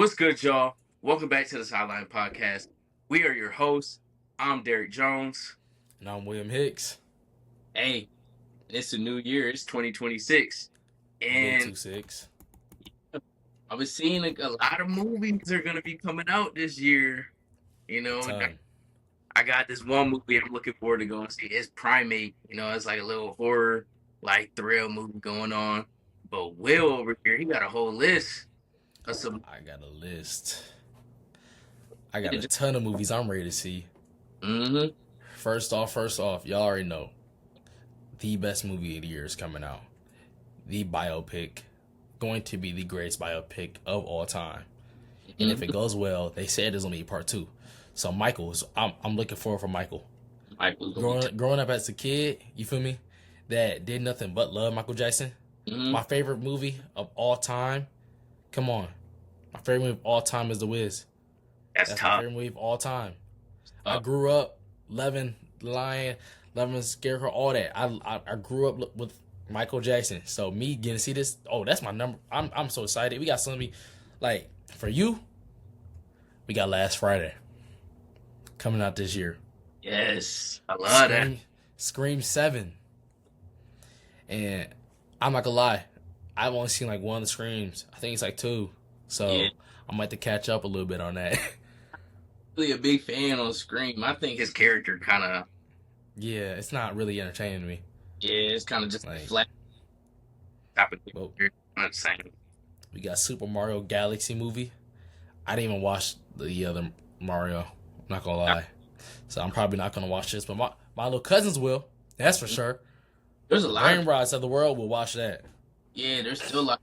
What's good, y'all? Welcome back to the Sideline podcast. We are your hosts. I'm Derek Jones. And I'm William Hicks. Hey, it's a new year. It's 2026. Big And 2-6. I was seeing a lot of movies are going to be coming out this year. You know, Ton. I got this one movie I'm looking forward to going to see. It's Primate. It's like a little horror, like thrill movie going on. But Will over here, he got a whole list of some. I got a list. I got a ton of movies I'm ready to see. Mm-hmm. First off, y'all already know. The best movie of the year is coming out. The biopic. Going to be the greatest biopic of all time. And if it goes well, they said there's only a part 2. So I'm looking forward for Michael. Growing up as a kid, you feel me? That did nothing but love Michael Jackson. Mm-hmm. My favorite movie of all time. Come on. My favorite movie of all time is The Wiz. That's my tough. favorite movie of all time. I grew up loving Lion, loving Scarecrow, all that. I grew up with Michael Jackson. So me getting to see this, that's my number. I'm so excited. We got something like for you. We got Last Friday coming out this year. Yes, I love that. Scream 7. And I'm not gonna lie, I've only seen like one of the Screams. I think it's like 2. So yeah. I might have to catch up a little bit on that. Really a big fan on Scream. I think his character kind of. Yeah, it's not really entertaining to me. Yeah, it's kind of just like flat. We got Super Mario Galaxy movie. I didn't even watch the other Mario. I'm not gonna lie. So I'm probably not gonna watch this, but my little cousins will. That's for sure. There's a lot of Brain Rods of the world will watch that. Yeah, there's still like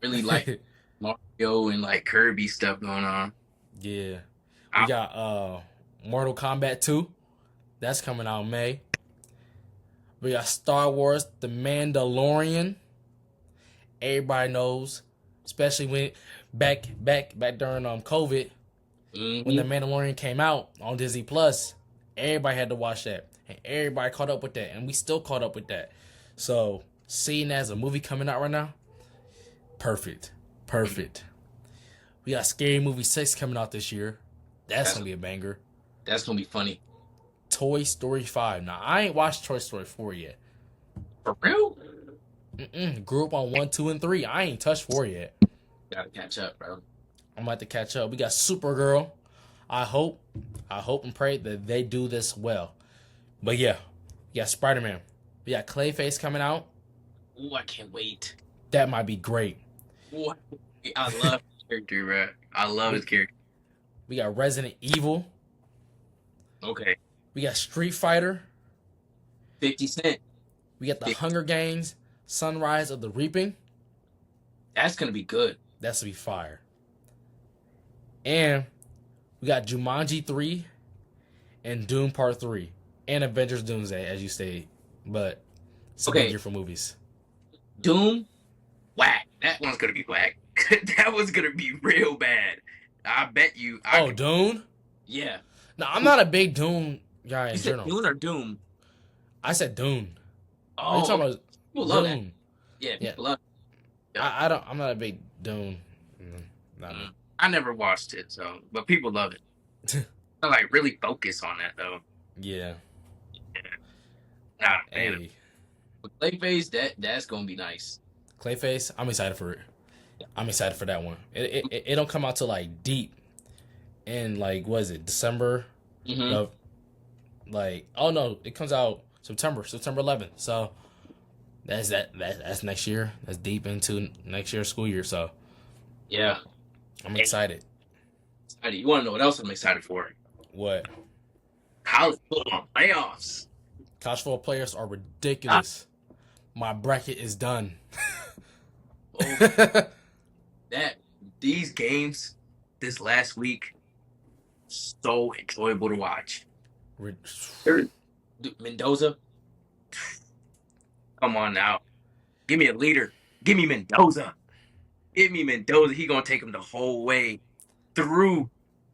really like Mario and like Kirby stuff going on. Yeah. We got Mortal Kombat 2. That's coming out in May. We got Star Wars The Mandalorian. Everybody knows, especially when back during COVID, when The Mandalorian came out on Disney Plus, everybody had to watch that. And everybody caught up with that. And we still caught up with that. So seeing that as a movie coming out right now, perfect. We got Scary Movie 6 coming out this year. That's going to be a banger. That's going to be funny. Toy Story 5. Now, I ain't watched Toy Story 4 yet. For real? Grew up on 1, 2, and 3. I ain't touched 4 yet. Gotta catch up, bro. I'm about to catch up. We got Supergirl. I hope and pray that they do this well. But yeah, we got Spider-Man. We got Clayface coming out. Ooh, I can't wait. That might be great. Ooh, I love his character, bro. I love his character. We got Resident Evil. Okay. We got Street Fighter. 50 Cent. We got the Hunger Games, Sunrise of the Reaping. That's going to be good. That's going to be fire. And we got Jumanji 3 and Doom Part 3. And Avengers Doomsday, as you stated. But it's a big year for movies. Doom? Whack. That one's going to be whack. That one's going to be real bad. I bet you. Dune? Yeah. No, I'm not a big Dune guy in general. Dune or Doom? I said Dune. Oh, are you talking about people love that. Yeah, people love it. Yeah. I'm not a big Dune. I never watched it, but people love it. I like really focus on that though. Yeah. Nah, man. But Clayface, that's gonna be nice. Clayface, I'm excited for it. I'm excited for that one. It don't come out till like deep in like what is it, December? Mm-hmm. It comes out September 11th. So that's next year. That's deep into next year's school year. So yeah, I'm excited. You want to know what else I'm excited for? What? College football playoffs. College football players are ridiculous. My bracket is done. These games this last week, so enjoyable to watch. Mendoza, come on now, give me a leader. Give me Mendoza. He gonna take him the whole way through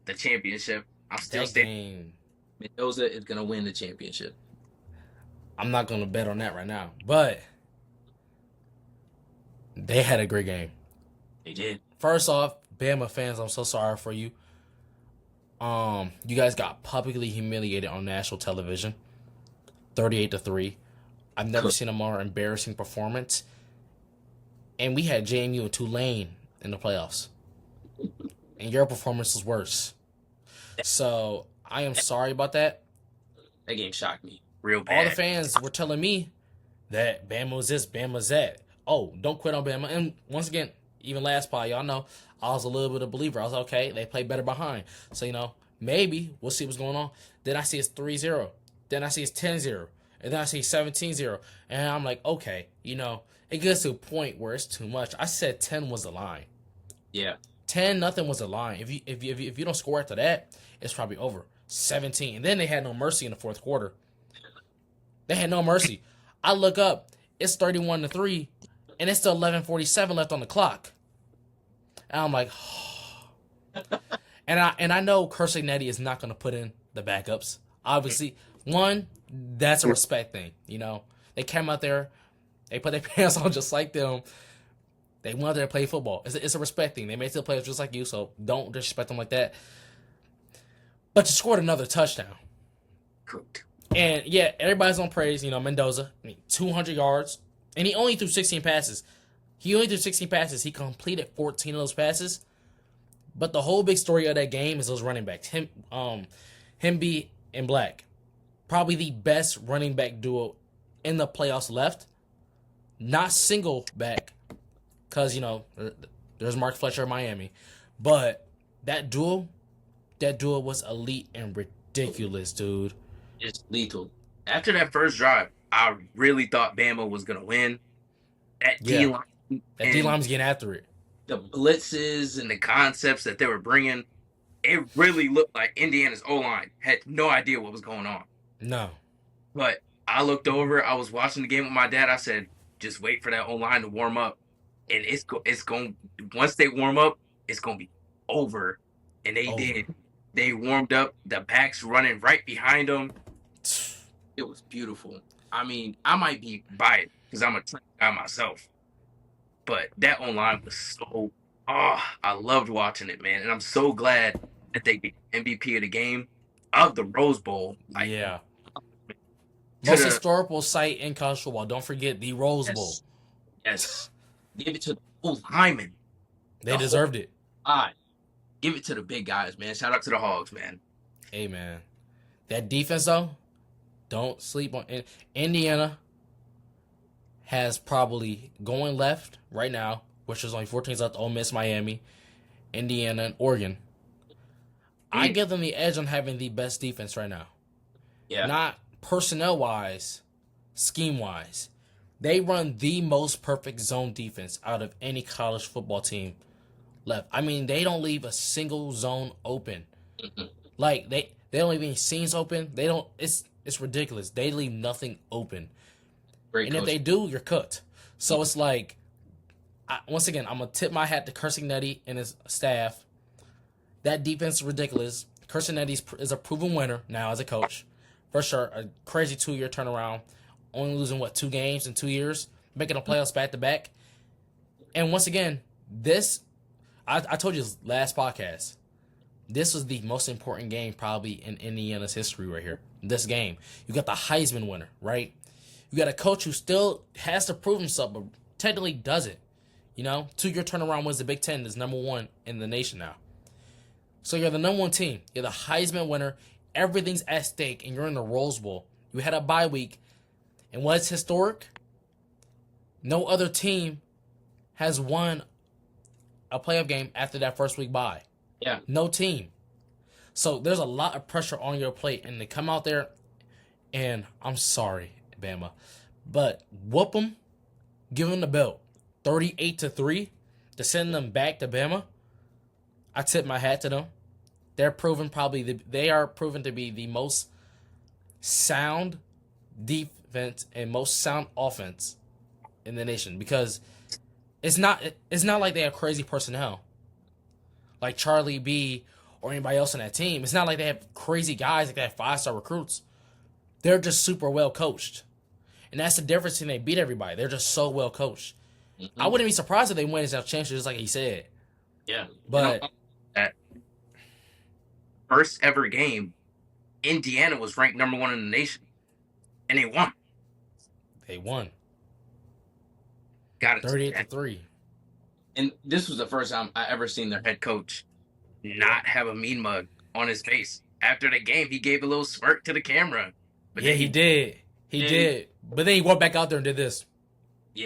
the championship. I'm still saying Mendoza is gonna win the championship. I'm not gonna bet on that right now, but they had a great game. They did. First off, Bama fans, I'm so sorry for you. You guys got publicly humiliated on national television, 38-3. I've never seen a more embarrassing performance. And we had JMU and Tulane in the playoffs, and your performance was worse. So I am sorry about that. That game shocked me real bad. All the fans were telling me that Bama was this, Bama was that. Oh, don't quit on Bama. And once again, even last pod, y'all know I was a little bit of a believer. I was like, okay, they play better behind. So, maybe we'll see what's going on. Then I see it's 3-0. Then I see it's 10-0. And then I see 17-0. And I'm like, okay, it gets to a point where it's too much. I said 10 was the line. Yeah. 10-0 was the line. If you don't score after that, it's probably over. 17. And then they had no mercy in the fourth quarter. They had no mercy. I look up, it's 31-3, and it's still 11:47 left on the clock. And I'm like, oh. and I know Cursignetti is not going to put in the backups. Obviously, one, that's a respect thing. They came out there, they put their pants on just like them. They went out there to play football. It's a respect thing. They made the players just like you, so don't disrespect them like that. But you scored another touchdown. Cooked. And yeah, everybody's on praise. Mendoza, 200 yards, and he only threw 16 passes. He completed 14 of those passes. But the whole big story of that game is those running backs. Himby and Black, probably the best running back duo in the playoffs left. Not single back, because there's Mark Fletcher in Miami, but that duo was elite and ridiculous, dude. It's lethal. After that first drive, I really thought Bama was gonna win. That D-line, that D-line was getting after it. The blitzes and the concepts that they were bringing, it really looked like Indiana's O-line had no idea what was going on. No. But I looked over. I was watching the game with my dad. I said, just wait for that O-line to warm up, and it's going. Once they warm up, it's gonna be over. And they did. They warmed up. The backs running right behind them. It was beautiful. I mean, I might be biased because I'm a Trent guy myself, but that online was so. Oh, I loved watching it, man, and I'm so glad that they get MVP of the game, of the Rose Bowl. Yeah. Most historical site in college football. Don't forget the Rose Bowl. Yes. Give it to the whole linemen. They deserved it. Give it to the big guys, man. Shout out to the Hogs, man. Hey, man. That defense, though, don't sleep on it. Indiana has probably going left right now, which is only 4 teams left: Ole Miss, Miami, Indiana, and Oregon. I give them the edge on having the best defense right now. Yeah. Not personnel-wise, scheme-wise. They run the most perfect zone defense out of any college football team left. I mean, they don't leave a single zone open. Mm-hmm. Like, they don't leave any seams open. They don't. It's ridiculous. They leave nothing open. Great coach. If they do, you're cooked. So it's like, once again, I'm going to tip my hat to Cursignetti and his staff. That defense is ridiculous. Cursignetti is a proven winner now as a coach. For sure, a crazy 2-year turnaround. Only losing, 2 games in 2 years. Making the playoffs back-to-back. And once again, I told you this last podcast. This was the most important game probably in Indiana's history right here. This game. You got the Heisman winner, right? You got a coach who still has to prove himself, but technically doesn't. 2-year turnaround wins the Big Ten is number 1 in the nation now. So you're the number 1 team. You're the Heisman winner. Everything's at stake, and you're in the Rose Bowl. You had a bye week. And what's historic? No other team has won a playoff game after that first week bye. Yeah. No team. So there's a lot of pressure on your plate. And to come out there, and I'm sorry, Bama, but whoop them, give them the belt. 38-3 to send them back to Bama. I tip my hat to them. They are proven to be the most sound defense and most sound offense in the nation, because it's not like they have crazy personnel like Charlie B or anybody else on that team. It's not like they have crazy guys like they have 5-star recruits. They're just super well coached, and that's the difference. And they beat everybody. They're just so well coached. Mm-hmm. I wouldn't be surprised if they win as a championship, just like he said. Yeah. But That first ever game, Indiana was ranked #1 in the nation, and they won. they won Got it. 38-3. And this was the first time I ever seen their head coach not have a mean mug on his face. After the game, he gave a little smirk to the camera. But Yeah, then he did. He did. But then he walked back out there and did this.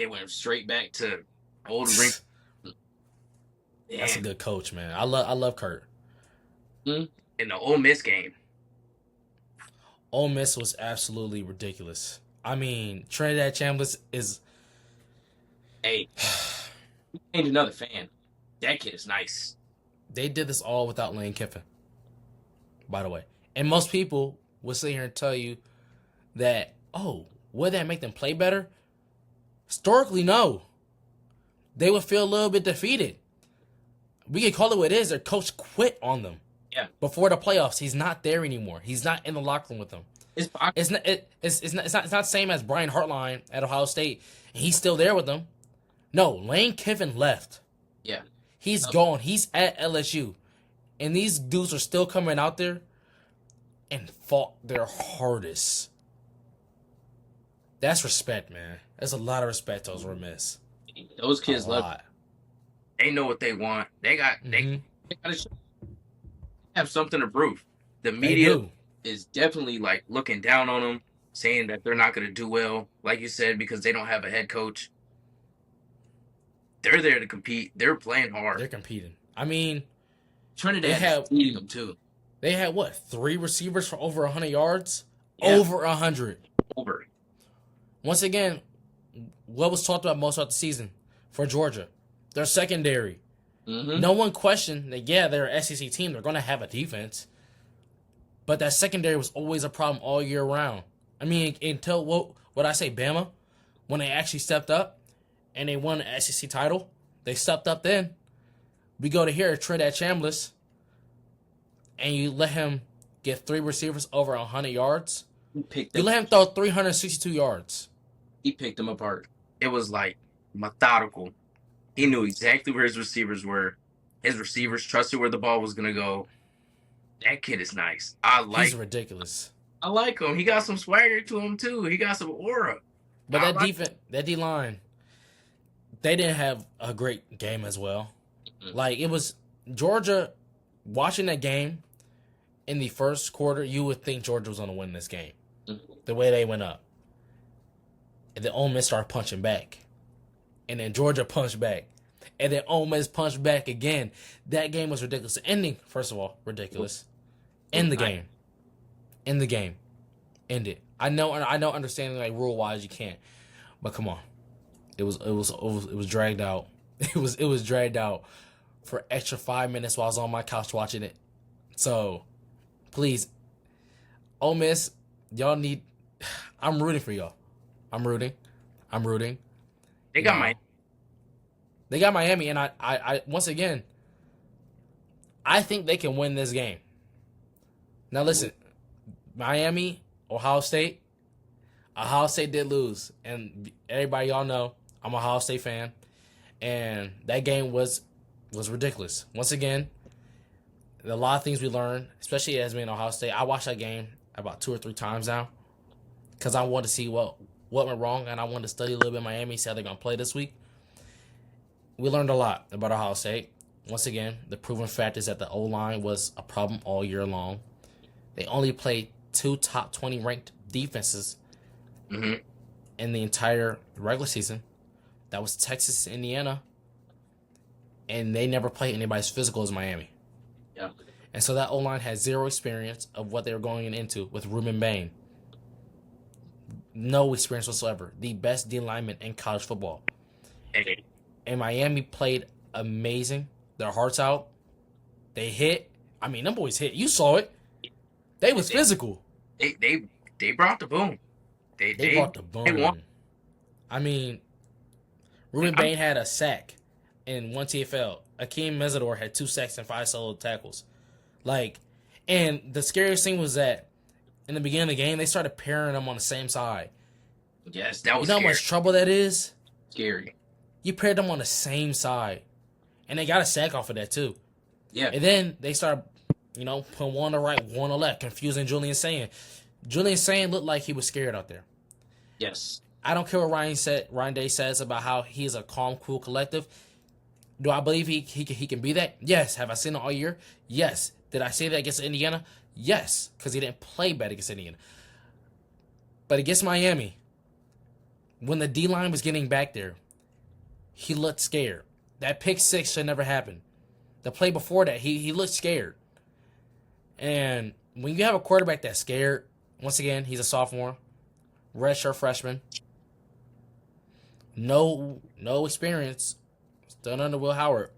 went straight back to old ring. That's a good coach, man. I love Kurt. In the Ole Miss game. Ole Miss was absolutely ridiculous. I mean, Trinidad Chambliss is. Hey, ain't another fan. That kid is nice. They did this all without Lane Kiffin, by the way. And most people will sit here and tell you that, oh, would that make them play better? Historically, no. They would feel a little bit defeated. We can call it what it is. Their coach quit on them. Yeah. Before the playoffs, he's not there anymore. He's not in the locker room with them. It's not the same as Brian Hartline at Ohio State. He's still there with them. No, Lane Kiffin left. Yeah. He's gone. He's at LSU. And these dudes are still coming out there and fought their hardest. That's respect, man. That's a lot of respect those were miss. Those kids love. They know what they want. They got they gotta have something to prove. The media is definitely like looking down on them, saying that they're not gonna do well, like you said, because they don't have a head coach. They're there to compete. They're playing hard. They're competing. I mean, Trinidad is beating them too. They had what, 3 receivers for over 100 yards? Yeah. Over 100. Over. Once again, what was talked about most of the season for Georgia? Their secondary. Mm-hmm. No one questioned that, yeah, they're an SEC team. They're going to have a defense. But that secondary was always a problem all year round. I mean, until, what I say, Bama, when they actually stepped up and they won the SEC title, they stepped up then. We go to here, Trinidad Chambliss, and you let him get 3 receivers over 100 yards. You let him throw 362 yards. He picked them apart. It was like methodical. He knew exactly where his receivers were. His receivers trusted where the ball was going to go. That kid is nice. He's ridiculous. I like him. He got some swagger to him, too. He got some aura. But that D-line, they didn't have a great game as well. Mm-hmm. Like, it was Georgia, watching that game in the first quarter, you would think Georgia was going to win this game. Mm-hmm. The way they went up. And then Ole Miss started punching back. And then Georgia punched back. And then Ole Miss punched back again. That game was ridiculous. The ending, first of all, ridiculous. End the game. End the game. End it. I know understanding like rule wise you can't. But come on. It was dragged out. It was dragged out for extra 5 minutes while I was on my couch watching it. So please, Ole Miss, y'all need, I'm rooting for y'all. I'm rooting. They got Miami, and I once again, I think they can win this game. Now listen, Miami, Ohio State did lose, and everybody y'all know I'm a Ohio State fan, and that game was ridiculous. Once again, a lot of things we learned, especially as being Ohio State. I watched that game about 2 or 3 times now because I wanted to see what went wrong, and I wanted to study a little bit of Miami, see how they're going to play this week. We learned a lot about Ohio State. Once again, the proven fact is that the O-line was a problem all year long. They only played 2 top 20 ranked defenses in the entire regular season. That was Texas and Indiana. And they never played anybody as physical as Miami. Yeah. And so that O-line had zero experience of what they were going into with Ruben Bain. No experience whatsoever. The best D lineman in college football. And Miami played amazing. Their hearts out. They hit. I mean, them boys hit. You saw it. They was physical. They brought the boom. They brought the boom. I mean, Ruben Bain had a sack in 1 TFL. Akeem Mesidor had 2 sacks and 5 solo tackles. And the scariest thing was that in the beginning of the game, they started pairing them on the same side. Yes, that was You know how much trouble that is? Scary. You paired them on the same side. And they got a sack off of that, too. Yeah. And then they start, putting one to right, one to left, confusing Julian Sand. Julian Sand looked like he was scared out there. Yes. I don't care what Ryan Day says about how he's a calm, cool collective. Do I believe he can be that? Yes. Have I seen it all year? Yes. Did I say that against Indiana? Yes, because he didn't play bad against Indiana. But against Miami, when the D-line was getting back there, he looked scared. That pick six should never happen. The play before that, he looked scared. And when you have a quarterback that's scared, once again, he's a sophomore, redshirt freshman, no experience, still under Will Howard.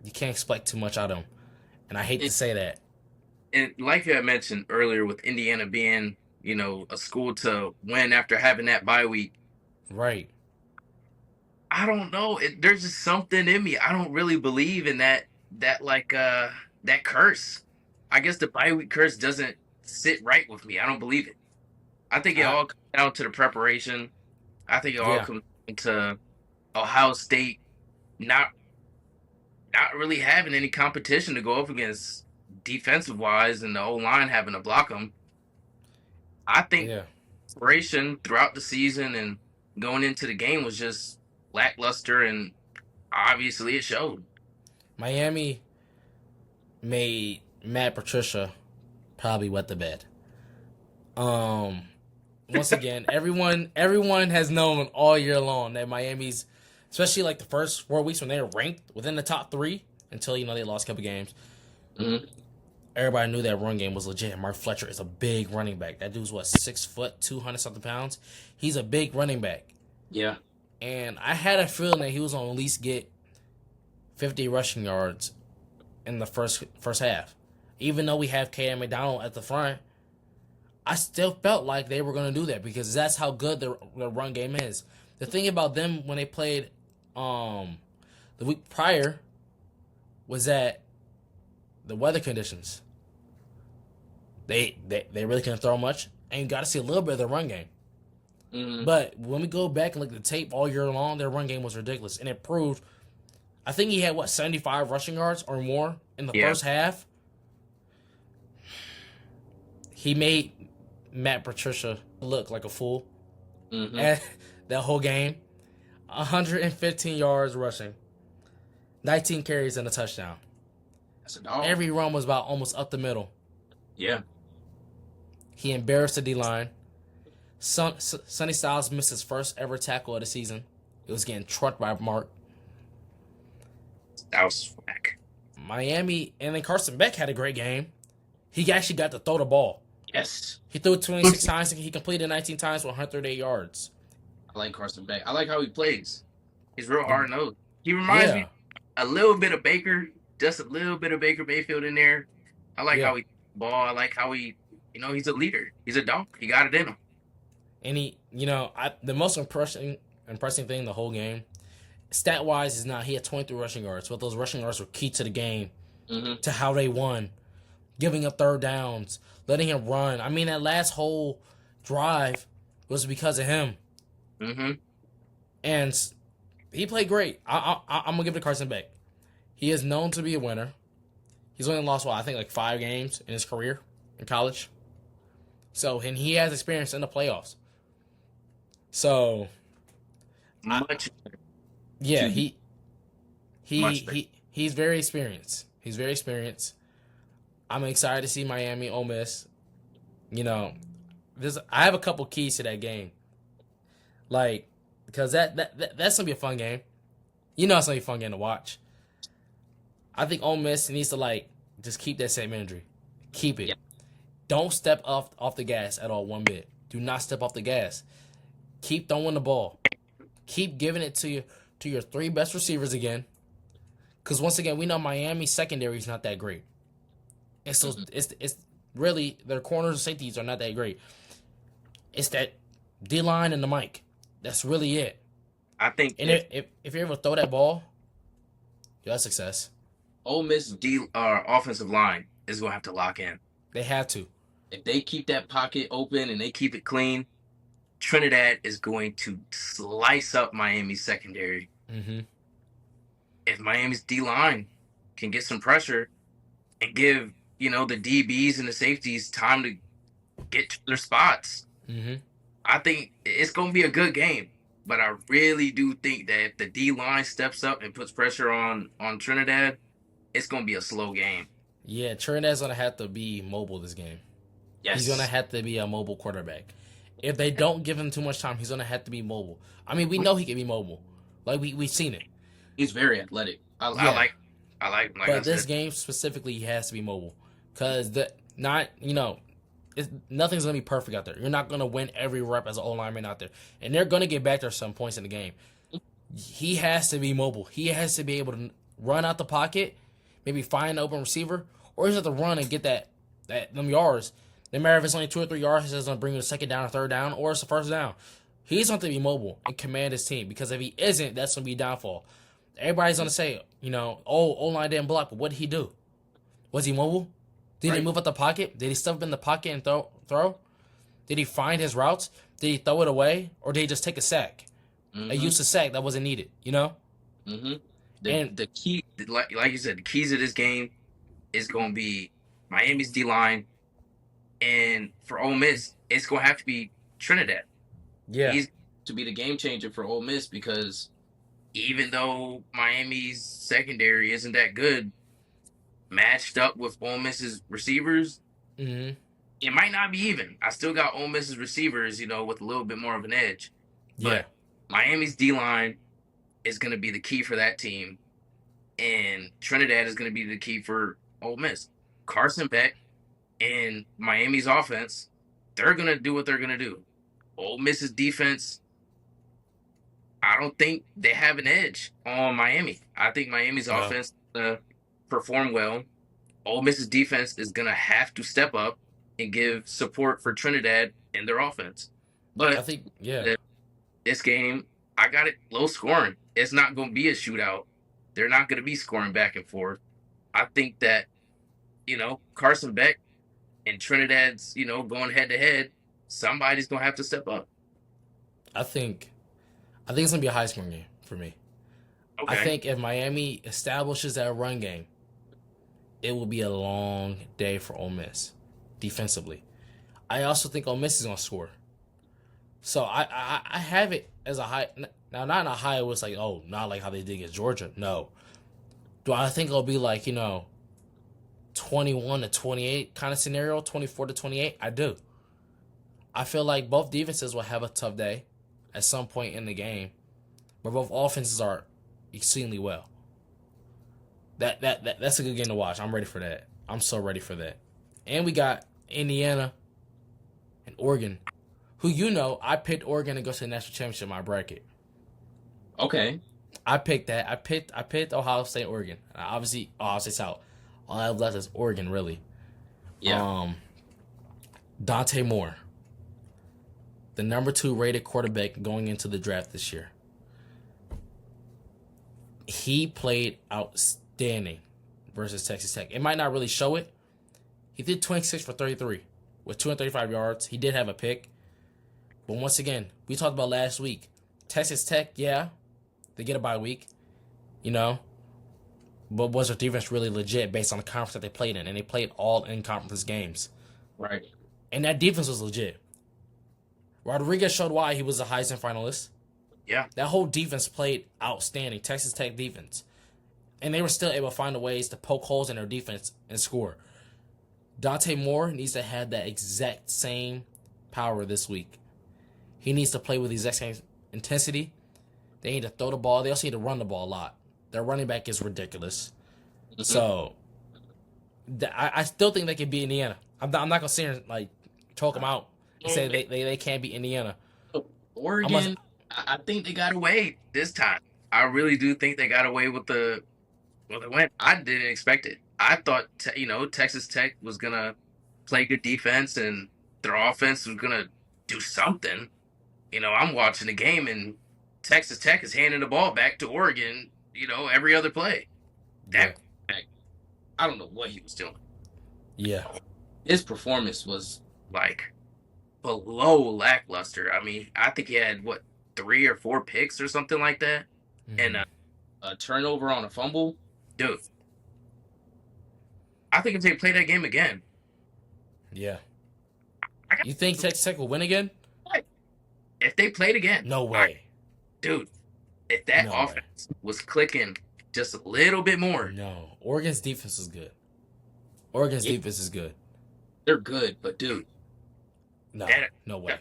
You can't expect too much out of him. And I hate to say that. And like you had mentioned earlier, with Indiana being, a school to win after having that bye week, Right. I don't know. There's just something in me. I don't really believe in that curse. I guess the bye week curse doesn't sit right with me. I don't believe it. I think it I all comes down to the preparation. I think it all Yeah. comes into Ohio State not really having any competition to go up against defensive wise, and the O line having to block them. I think Yeah. preparation throughout the season and going into the game was just lackluster, and obviously it showed. Miami made Matt Patricia probably wet the bed. Once again, everyone has known all year long that Miami's, especially like the first 4 weeks when they were ranked within the top three until they lost a couple games. Mm-hmm. Everybody knew that run game was legit. Mark Fletcher is a big running back. That dude's 6 foot, 200 something pounds. He's a big running back. Yeah. And I had a feeling that he was gonna at least get 50 rushing yards in the first half. Even though we have K.M. McDonald at the front, I still felt like they were going to do that because that's how good the run game is. The thing about them when they played the week prior was that the weather conditions. They really couldn't throw much, and you got to see a little bit of the run game. Mm-hmm. But when we go back and look at the tape all year long, their run game was ridiculous, and it proved. I think he had 75 rushing yards or more in the first half. He made Matt Patricia look like a fool. Mm-hmm. And that whole game. 115 yards rushing. 19 carries and a touchdown. That's a dog. Every run was about almost up the middle. Yeah. He embarrassed the D-line. Sonny Styles missed his first ever tackle of the season. It was getting trucked by Mark. That was whack. Miami, and then Carson Beck had a great game. He actually got to throw the ball. Yes. He threw it 26 times. He completed 19 times with 138 yards. I like Carson Beck. I like how he plays. He's real hard-nosed. He reminds me a little bit of Baker, just a little bit of Baker Mayfield in there. I like how he ball. I like how he, he's a leader. He's a dunk. He got it in him. And the most impressing thing the whole game, stat-wise, is he had 23 rushing yards, but those rushing yards were key to the game, to how they won. Giving up third downs, letting him run. I mean, that last whole drive was because of him. Mm-hmm. And he played great. I'm going to give it to Carson Beck. He is known to be a winner. He's only lost, I think, like 5 games in his career in college. So, and he has experience in the playoffs. So, he's very experienced. He's very experienced. I'm excited to see Miami, Ole Miss. I have a couple keys to that game, because that's gonna be a fun game. It's gonna be a fun game to watch. I think Ole Miss needs to just keep that same energy, keep it. Yeah. Don't step off the gas at all one bit. Do not step off the gas. Keep throwing the ball. Keep giving it to your 3 best receivers again. Because once again, we know Miami's secondary is not that great. And so it's really their corners and safeties are not that great. It's that D-line and the mic. That's really it. I think if you ever throw that ball, that's success. Ole Miss offensive line is gonna have to lock in. They have to. If they keep that pocket open and they keep it clean, Trinidad is going to slice up Miami's secondary. Mm-hmm. if Miami's D line can get some pressure and give the DBs and the safeties time to get to their spots, Mm-hmm. I think it's going to be a good game. But I really do think that if the D line steps up and puts pressure on Trinidad, it's going to be a slow game. Yeah, Trinidad's gonna have to be mobile this game. He's gonna Yes, have to be a mobile quarterback. If they don't give him too much time, he's gonna have to be mobile. I mean, we know he can be mobile. Like we've seen it. he's very athletic. I Yeah, like I like him, like I but this said. game specifically, he has to be mobile because the not nothing's gonna be perfect out there. You're not gonna win every rep as an O lineman out there, and they're gonna get back there some points in the game. He has to be mobile. He has to be able to run out the pocket, maybe find an open receiver, or he's have to run and get them yards. No matter if it's only 2 or 3 yards, it's gonna bring you a second down or third down, or it's a first down. He's going to be mobile and command his team because if he isn't, that's gonna be a downfall. Everybody's gonna say, O-line didn't block, but what did he do? Was he mobile? Did he Right. move out the pocket? Did he step up in the pocket and throw? Did he find his routes? Did he throw it away? Or did he just take a sack? A Mm-hmm. use of sack that wasn't needed, Mm-hmm. And The key, like you said, the keys of this game is going to be Miami's D line, and for Ole Miss, it's going to have to be Trinidad. yeah. He's to be the game changer for Ole Miss because even though Miami's secondary isn't that good, matched up with Ole Miss's receivers, Mm-hmm. it might not be even. I still got Ole Miss's receivers, with a little bit more of an edge, Yeah. but Miami's D line is going to be the key for that team, and Trinidad is going to be the key for Ole Miss. Carson Beck and Miami's offense, they're going to do what they're going to do. Ole Miss's defense, I don't think they have an edge on Miami. I think Miami's No. offense perform well. Ole Miss's defense is going to have to step up and give support for Trinidad in their offense. I But think, yeah. uh, this game, I got it low scoring. It's not going to be a shootout. They're not going to be scoring back and forth. I think that, Carson Beck and Trinidad's, going head to head, somebody's going to have to step up. I think it's gonna be a high scoring game for me. I Okay. think if Miami establishes that run game, it will be a long day for Ole Miss defensively. I also think Ole Miss is gonna score. So I have it as a high now, not in a high. It was like, oh, not like how they did against Georgia. No. Do I think it'll be like 21-28 kind of scenario, 24-28? I do. I feel like both defenses will have a tough day at some point in the game, but both offenses are exceedingly well. That's a good game to watch. I'm ready for that. I'm so ready for that. And we got Indiana and Oregon, who I picked Oregon to go to the national championship in my bracket. Okay. I picked that. I picked Ohio State, Oregon. Obviously, Ohio State's out. All I have left is Oregon, really. Yeah. Dante Moore, the number 2 rated quarterback going into the draft this year. He played outstanding versus Texas Tech. It might not really show it. He did 26 for 33 with 235 yards. He did have a pick. But once again, we talked about last week. Texas Tech, yeah, they get a bye week, But was their defense really legit based on the conference that they played in? And they played all in-conference games. Right. And that defense was legit. Rodriguez showed why he was a Heisman finalist. Yeah. That whole defense played outstanding. Texas Tech defense. And they were still able to find ways to poke holes in their defense and score. Dante Moore needs to have that exact same power this week. He needs to play with the exact same intensity. They need to throw the ball. They also need to run the ball a lot. Their running back is ridiculous. Mm-hmm. So, I still think they can beat Indiana. I'm not going to sit here and talk them out and say they can't beat Indiana. Oregon, I think they got away this time. I really do think they got away with the win. I didn't expect it. I thought, Texas Tech was going to play good defense and their offense was going to do something. I'm watching the game and Texas Tech is handing the ball back to Oregon, every other play. Yeah. That I don't know what he was doing. Yeah. His performance was below lackluster. I mean, I think he had 3 or 4 picks or something like that. Mm-hmm. And a turnover on a fumble, dude. I think if they play that game again, Yeah. I got You think Texas Tech will win again? if they played again, No way. dude. If that No way. offense was clicking just a little bit more, No. Oregon's defense is good. Oregon's yeah, defense is good. they're good. But dude, No. that, No that way.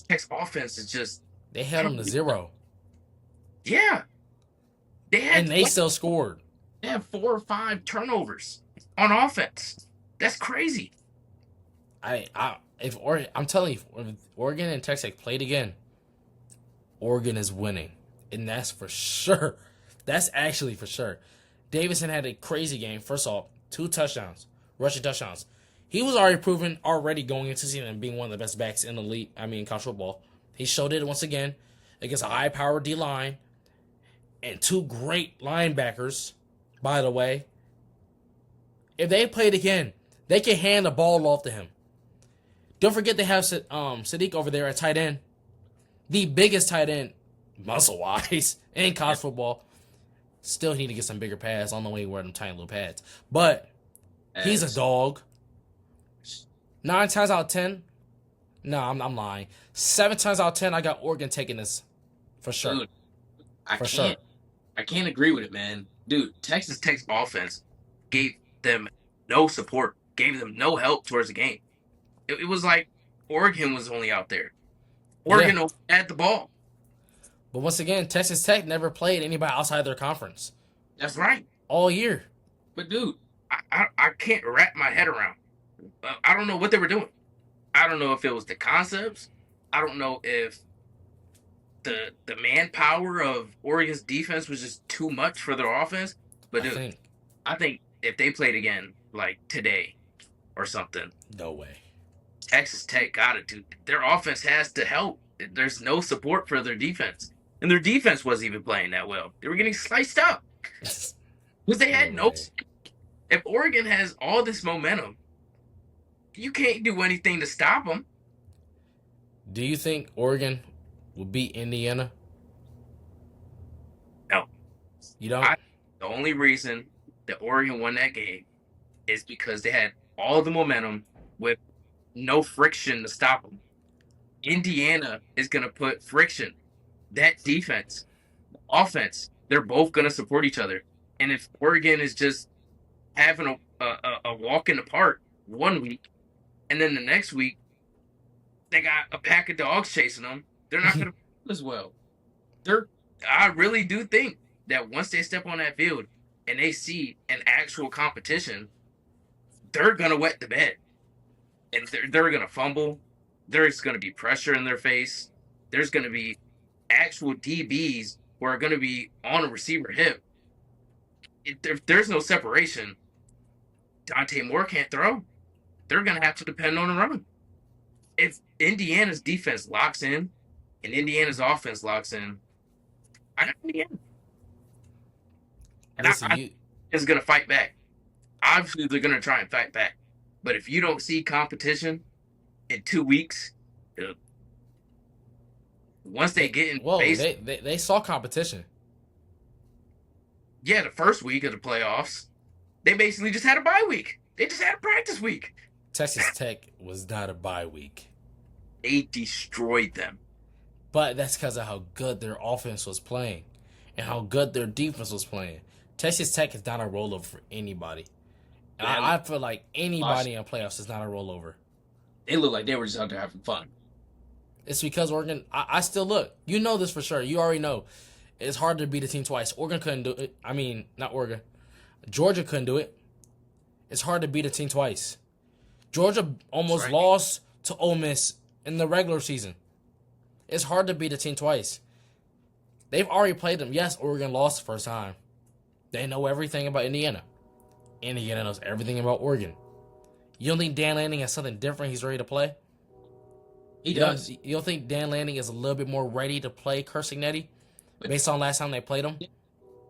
Tech's offense is just They I held them don't to know. 0. Yeah, they And had they still scored. they have 4 or 5 turnovers on offense. That's crazy. I'm telling you, if Oregon and Texas Tech played again, Oregon is winning. And that's for sure. That's actually for sure. Davidson had a crazy game. First off, 2 touchdowns, rushing touchdowns. He was already proven going into the season and being one of the best backs in the league. I mean, college football. He showed it once again against a high-powered D line and 2 great linebackers. By the way, if they played again, they can hand the ball off to him. Don't forget they have Sadiq over there at tight end, the biggest tight end muscle-wise in college football. Still need to get some bigger pads. I don't know why he wear them tiny little pads. But he's a dog. 9 times out of 10. No, I'm lying. 7 times out of 10, I got Oregon taking this. For sure. Dude, I can't agree with it, man. Dude, Texas Tech's offense gave them no support, gave them no help towards the game. It was like Oregon was only out there. Oregon had the ball. But once again, Texas Tech never played anybody outside their conference. That's right. All year. But dude, I can't wrap my head around. I don't know what they were doing. I don't know if it was the concepts. I don't know if the manpower of Oregon's defense was just too much for their offense. But dude, I think if they played again, like today or something, no way. Texas Tech got it, dude. Their offense has to help. There's no support for their defense. And their defense wasn't even playing that well. They were getting sliced up. Because they had no. If Oregon has all this momentum, you can't do anything to stop them. Do you think Oregon will beat Indiana? No. You don't? The only reason that Oregon won that game is because they had all the momentum with no friction to stop them. Indiana is going to put friction. That defense, offense, they're both going to support each other. And if Oregon is just having a walk in the park one week, and then the next week they got a pack of dogs chasing them, they're not going to play as well. I really do think that once they step on that field and they see an actual competition, they're going to wet the bed. And they're going to fumble. There's going to be pressure in their face. There's going to be actual DBs who are going to be on a receiver hip. If there's no separation, Dante Moore can't throw. They're going to have to depend on the run. If Indiana's defense locks in and Indiana's offense locks in, I got Indiana. And I is going to fight back. Obviously, they're going to try and fight back. But if you don't see competition in 2 weeks, once they get in base, they saw competition. Yeah, the first week of the playoffs, they basically just had a bye week. They just had a practice week. Texas Tech was not a bye week. They destroyed them. But that's because of how good their offense was playing and how good their defense was playing. Texas Tech is not a rollover for anybody. I feel like anybody in playoffs is not a rollover. They look like they were just out there having fun. It's because Oregon, I still look. You know this for sure. You already know. It's hard to beat a team twice. Oregon couldn't do it. I mean, not Oregon. Georgia couldn't do it. It's hard to beat a team twice. Georgia almost lost to Ole Miss in the regular season. It's hard to beat a team twice. They've already played them. Yes, Oregon lost the first time. They know everything about Indiana. Indiana knows everything about Oregon. You don't think Dan Lanning has something different he's ready to play? He does. You don't think Dan Lanning is a little bit more ready to play Kursignetti based on last time they played him?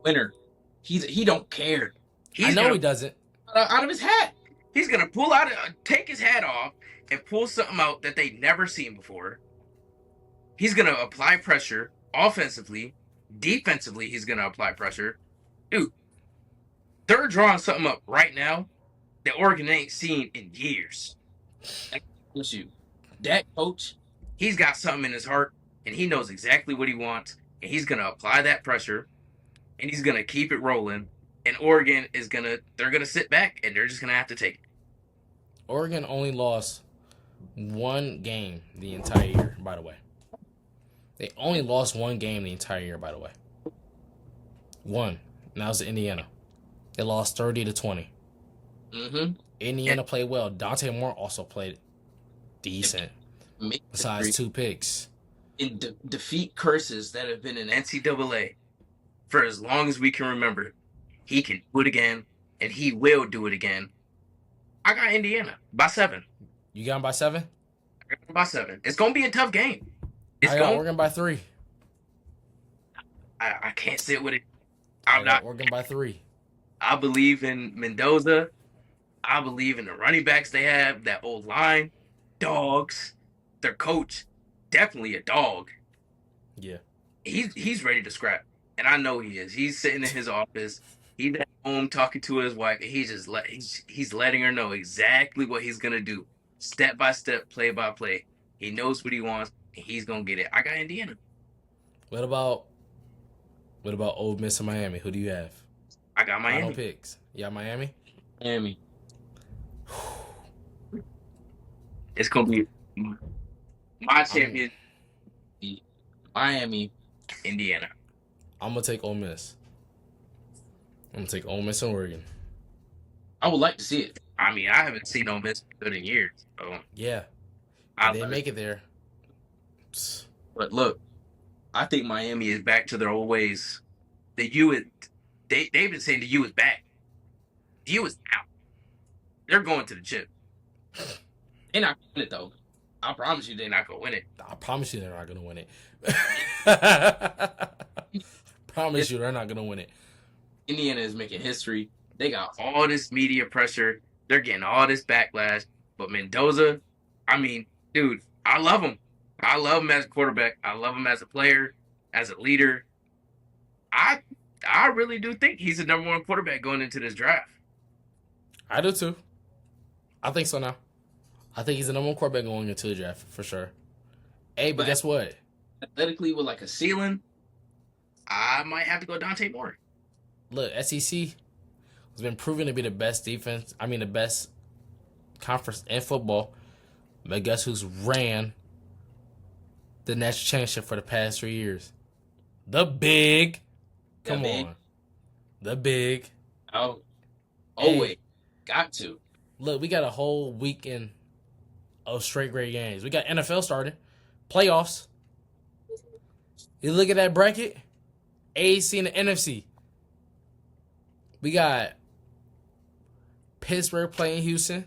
Winner. He don't care. I know he doesn't. Out of his hat. He's going to take his hat off and pull something out that they never seen before. He's going to apply pressure offensively. Defensively, he's going to apply pressure. dude, they're drawing something up right now that Oregon ain't seen in years. And I promise you, that coach, he's got something in his heart, and he knows exactly what he wants, and he's gonna apply that pressure, and he's gonna keep it rolling. And Oregon is they're gonna sit back, and they're just gonna have to take it. Oregon only lost one game the entire year, by the way. They only lost one game the entire year, by the way. One. And that was Indiana. They lost 30-20. Mm-hmm. Indiana played well. Dante Moore also played decent. Besides 2 picks. In defeat curses that have been in NCAA for as long as we can remember, he can do it again, and he will do it again. I got Indiana by 7. You got him by 7? I got him by 7. It's going to be a tough game. I got Oregon by 3. I can't sit with it. I got Oregon by 3. I believe in Mendoza. I believe in the running backs they have, that old line, dogs. Their coach, definitely a dog. Yeah. He's ready to scrap. And I know he is. He's sitting in his office. He's at home talking to his wife, and he's letting her know exactly what he's gonna do, step by step, play by play. He knows what he wants, and he's gonna get it. I got Indiana. What about Ole Miss and Miami? Who do you have? I got Miami. Final picks. You got Miami? Miami. It's gonna be my champion. Miami, Indiana. I'm gonna take Ole Miss. I'm gonna take Ole Miss and Oregon. I would like to see it. I mean, I haven't seen Ole Miss good in years. So yeah, they make it there. But look, I think Miami is back to their old ways. The U is they've been saying the U is back. The U is out. They're going to the chip. They're not gonna win it though. I promise you, they're not gonna win it. I promise you, they're not gonna win it. Promise you, they're not gonna win it. Indiana is making history. They got all this media pressure. They're getting all this backlash. But Mendoza, I mean, dude, I love him. I love him as a quarterback. I love him as a player, as a leader. I really do think he's the number 1 quarterback going into this draft. I do too. I think so now. I think he's the number 1 quarterback going into the draft for sure. Hey, but guess what? Athletically, with like a ceiling, I might have to go Dante Moore. Look, SEC has been proven to be the best defense. I mean, the best conference in football. But guess who's ran the national championship for the past 3 years? The Big. Come on. The Big. Oh, hey, wait. Got to. Look, we got a whole weekend of straight great games. We got NFL starting. Playoffs. You look at that bracket. AAC and the NFC. We got Pittsburgh playing Houston.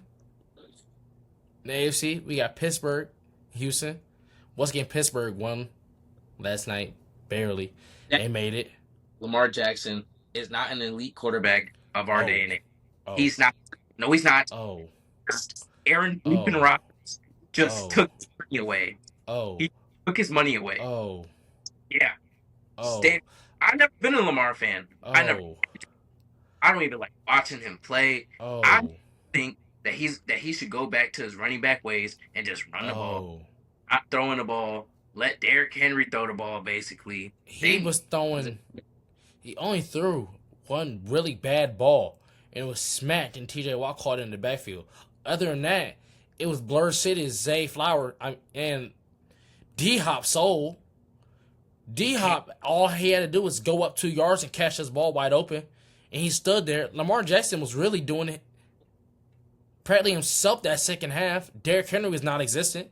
In the AFC, we got Pittsburgh, Houston. Once again, Pittsburgh won last night. Barely. They made it. Lamar Jackson is not an elite quarterback of our day and age. Oh. He's not. No, he's not. Oh. Aaron Rodgers just took his money away. Oh. He took his money away. Oh. Yeah. Oh. I've never been a Lamar fan. Oh. I don't even like watching him play. Oh. I think that he should go back to his running back ways and just run the ball. Not throwing the ball. Let Derrick Henry throw the ball, basically. He only threw one really bad ball, and it was smacked, and T.J. Watt caught it in the backfield. Other than that, it was Blur City's Zay Flower and D-Hop soul. D-Hop, all he had to do was go up 2 yards and catch his ball wide open, and he stood there. Lamar Jackson was really doing it practically himself that second half. Derrick Henry was non-existent.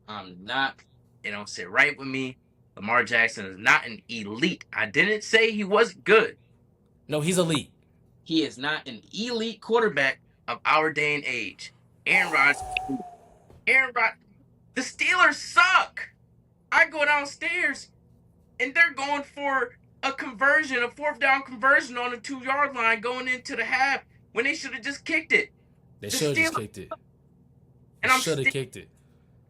I'm not. It don't sit right with me. Lamar Jackson is not an elite. I didn't say he wasn't good. No, he's elite. He is not an elite quarterback of our day and age. Aaron Rodgers. The Steelers suck. I go downstairs, and they're going for a 4th down conversion on the 2-yard line going into the half when they should have just kicked it. They should have just kicked it. And I should have kicked it.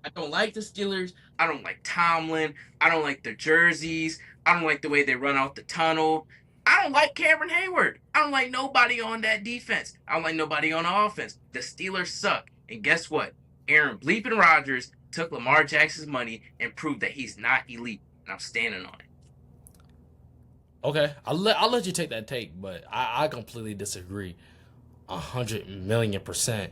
I don't like the Steelers. I don't like Tomlin. I don't like their jerseys. I don't like the way they run out the tunnel. I don't like Cameron Hayward. I don't like nobody on that defense. I don't like nobody on the offense. The Steelers suck. And guess what? Aaron Bleeping Rodgers took Lamar Jackson's money and proved that he's not elite. And I'm standing on it. Okay, I'll let you take that take, but I completely disagree. 100,000,000%.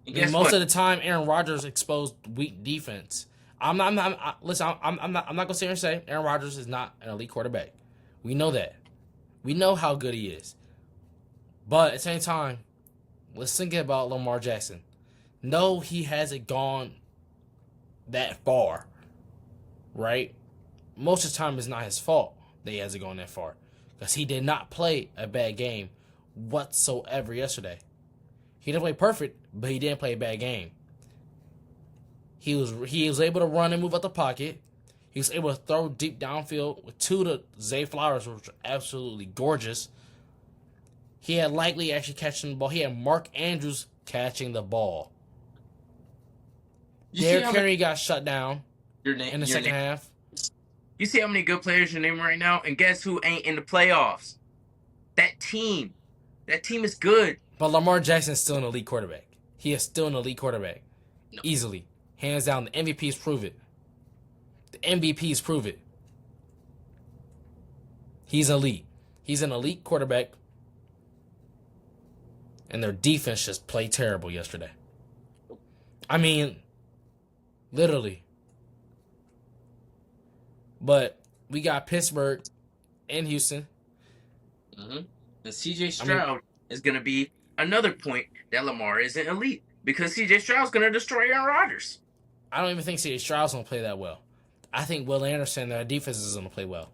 I mean, most of the time, Aaron Rodgers exposed weak defense. I'm not gonna sit here and say Aaron Rodgers is not an elite quarterback. We know that. We know how good he is. But at the same time, let's think about Lamar Jackson. No, he hasn't gone that far, right? Most of the time, it's not his fault that he hasn't gone that far, because he did not play a bad game whatsoever yesterday. He didn't play perfect, but he didn't play a bad game. He was able to run and move out the pocket. He was able to throw deep downfield with 2 to Zay Flowers, which were absolutely gorgeous. He had Likely actually catching the ball. He had Mark Andrews catching the ball. Derrick Henry got shut down in the second half. You see how many good players you're naming right now? And guess who ain't in the playoffs? That team. That team is good. But Lamar Jackson is still an elite quarterback. He is still an elite quarterback. No. Easily. Hands down. The MVPs prove it. The MVPs prove it. He's elite. He's an elite quarterback. And their defense just played terrible yesterday. I mean, literally. But we got Pittsburgh and Houston. Mm-hmm. And C.J. Stroud is going to be another point that Lamar isn't elite, because C.J. Stroud's going to destroy Aaron Rodgers. I don't even think C.J. Stroud's going to play that well. I think Will Anderson, their defense, is going to play well.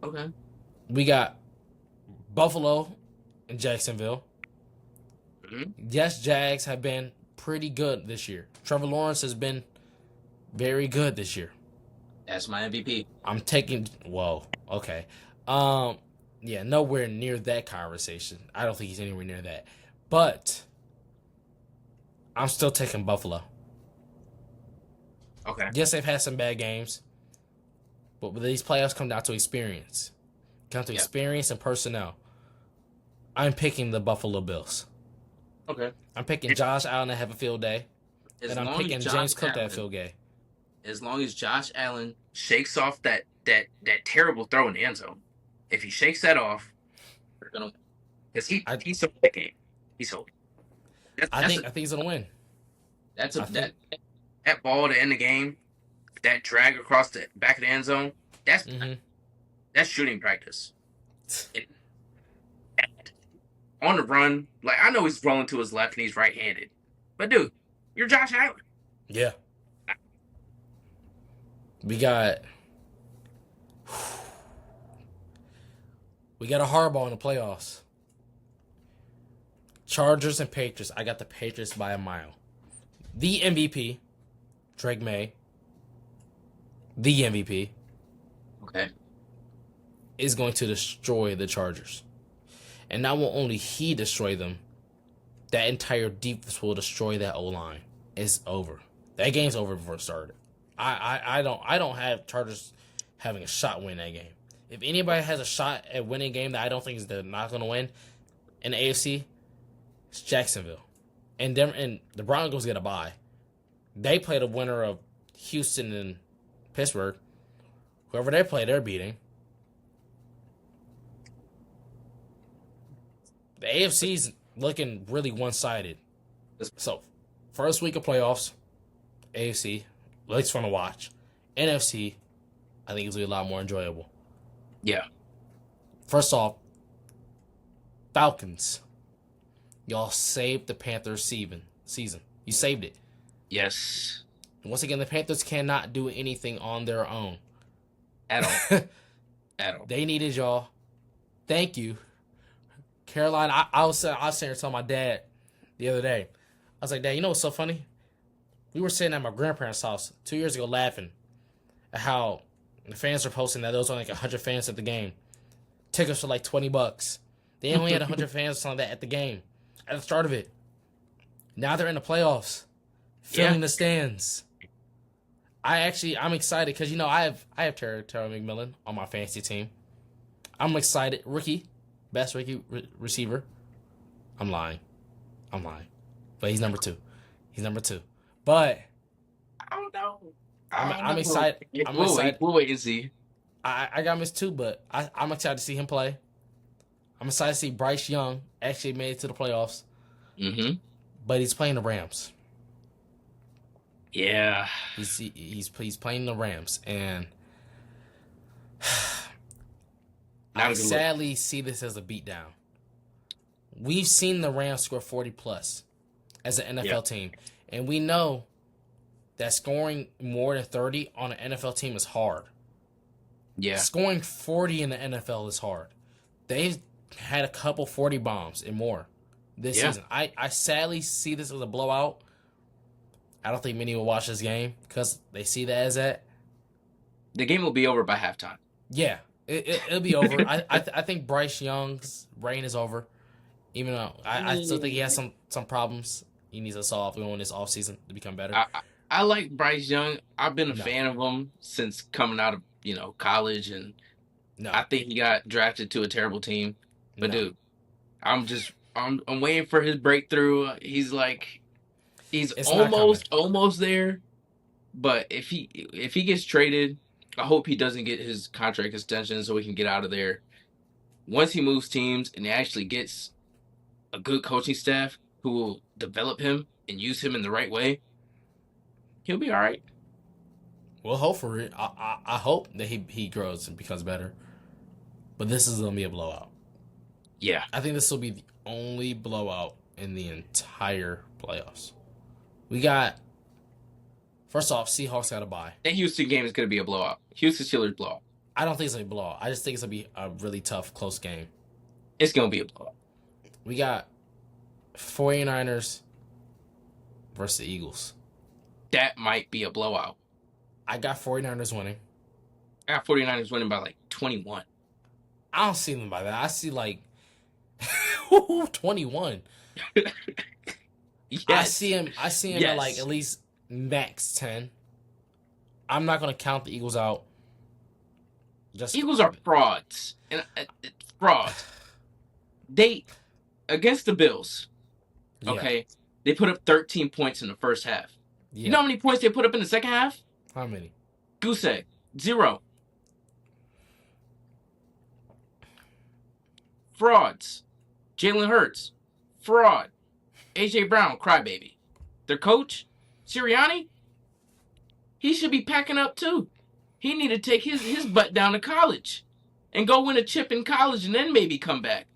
Okay. We got Buffalo and Jacksonville. Mm-hmm. Yes, Jags have been pretty good this year. Trevor Lawrence has been very good this year. That's my MVP. I'm taking... Whoa. Okay. Yeah, nowhere near that conversation. I don't think he's anywhere near that. But I'm still taking Buffalo. Okay. Yes, they've had some bad games. But these playoffs come down to experience. Come to experience and personnel. I'm picking the Buffalo Bills. Okay. I'm picking Josh Allen to have a field day. And I'm picking James Cook to have a field day. As long as Josh Allen shakes off that terrible throw in the end zone. If he shakes that off, we're gonna win. Because he sold that game. He sold. I think he's gonna win. That ball to end the game, that drag across the back of the end zone. That's shooting practice. On the run, like, I know he's rolling to his left and he's right-handed, but dude, you're Josh Allen. Yeah. We got a hardball in the playoffs. Chargers and Patriots. I got the Patriots by a mile. The MVP, Drake May, the MVP, okay, is going to destroy the Chargers. And not only he destroy them, that entire defense will destroy that O-line. It's over. That game's over before it started. I don't have Chargers having a shot win that game. If anybody has a shot at winning a game that I don't think they're not going to win in the AFC, it's Jacksonville. And the Broncos get a bye. They play the winner of Houston and Pittsburgh. Whoever they play, they're beating. The AFC's looking really one-sided. So, first week of playoffs, AFC, at least fun to watch. NFC, I think it's going to be a lot more enjoyable. Yeah. First off, Falcons. Y'all saved the Panthers season. You saved it. Yes. Once again, the Panthers cannot do anything on their own. At all. At all. They needed y'all. Thank you. Carolina, I was sitting here telling my dad the other day. I was like, Dad, you know what's so funny? We were sitting at my grandparents' house 2 years ago laughing at how the fans were posting that there was only like 100 fans at the game. Tickets for like $20. They only had 100 fans on that at the game, at the start of it. Now they're in the playoffs, filling the stands. I'm excited because, I have Terry McMillan on my fantasy team. I'm excited. Best rookie receiver. I'm lying. But he's number 2. But I don't know. I'm excited. We'll wait and see. I got him as 2, but I'm excited to see him play. I'm excited to see Bryce Young actually made it to the playoffs. Mm-hmm. But he's playing the Rams. Yeah. He's playing the Rams, and Not I sadly see this as a beatdown. We've seen the Rams score 40 plus as an NFL team, and we know that scoring more than 30 on an NFL team is hard. Yeah. Scoring 40 in the NFL is hard. They've had a couple 40 bombs and more this season. I sadly see this as a blowout. I don't think many will watch this game because they see that as that. The game will be over by halftime. Yeah, it'll be over. I think Bryce Young's reign is over. Even though I still think he has some problems he needs to solve going this offseason to become better. I like Bryce Young. I've been a fan of him since coming out of college, and I think he got drafted to a terrible team. But dude, I'm waiting for his breakthrough. He's almost there. But if he gets traded, I hope he doesn't get his contract extension so he can get out of there. Once he moves teams and he actually gets a good coaching staff who will develop him and use him in the right way, he'll be all right. We'll hope for it. I hope that he grows and becomes better. But this is going to be a blowout. Yeah. I think this will be the only blowout in the entire playoffs. We got, first off, Seahawks got a bye. That Houston game is going to be a blowout. Houston Steelers blowout. I don't think it's going to be a blowout. I just think it's going to be a really tough, close game. It's going to be a blowout. We got 49ers versus the Eagles. That might be a blowout. I got 49ers winning. I got 49ers winning by like 21. I don't see them by that. I see like 21. Yes. I see him at like at least max 10. I'm not going to count the Eagles out. Eagles are frauds. And frauds. They against the Bills. Okay. They put up 13 points in the first half. Yeah. You know how many points they put up in the second half? How many? Goose egg. 0. Frauds. Jalen Hurts. Fraud. A.J. Brown. Crybaby. Their coach, Sirianni, he should be packing up too. He need to take his butt down to college and go win a chip in college and then maybe come back.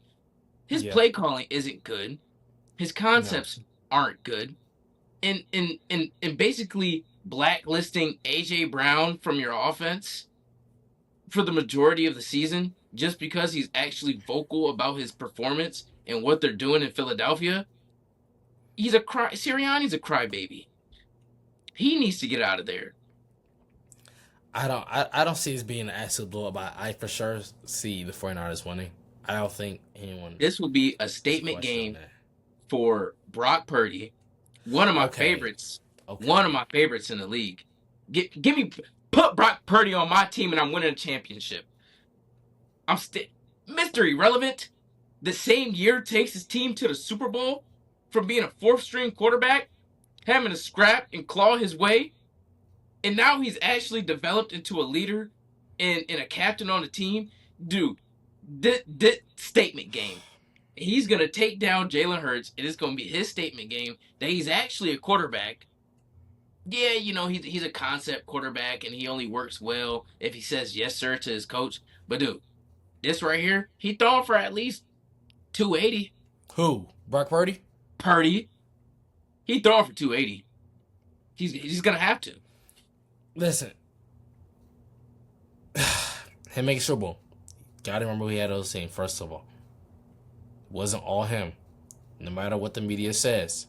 His play calling isn't good. His concepts aren't good. And basically blacklisting A.J. Brown from your offense for the majority of the season just because he's actually vocal about his performance and what they're doing in Philadelphia. Sirianni's a crybaby. He needs to get out of there. I don't see this being an absolute blowout, but I for sure see the 49ers winning. I don't think anyone. This will be a statement game for Brock Purdy, one of my favorites. Okay. One of my favorites in the league. Put Brock Purdy on my team and I'm winning a championship. Mr. Irrelevant. The same year takes his team to the Super Bowl from being a 4th-string quarterback, having to scrap and claw his way, and now he's actually developed into a leader and a captain on the team. Dude, this statement game. He's going to take down Jalen Hurts. It is going to be his statement game that he's actually a quarterback. Yeah, he's a concept quarterback, and he only works well if he says yes, sir, to his coach. But, dude, this right here, he throwing for at least 280. Who? Brock Purdy? Purdy. He throwing for 280. He's going to have to. Listen. Him making Super Bowl. Got to remember he had those things, first of all. It wasn't all him. No matter what the media says.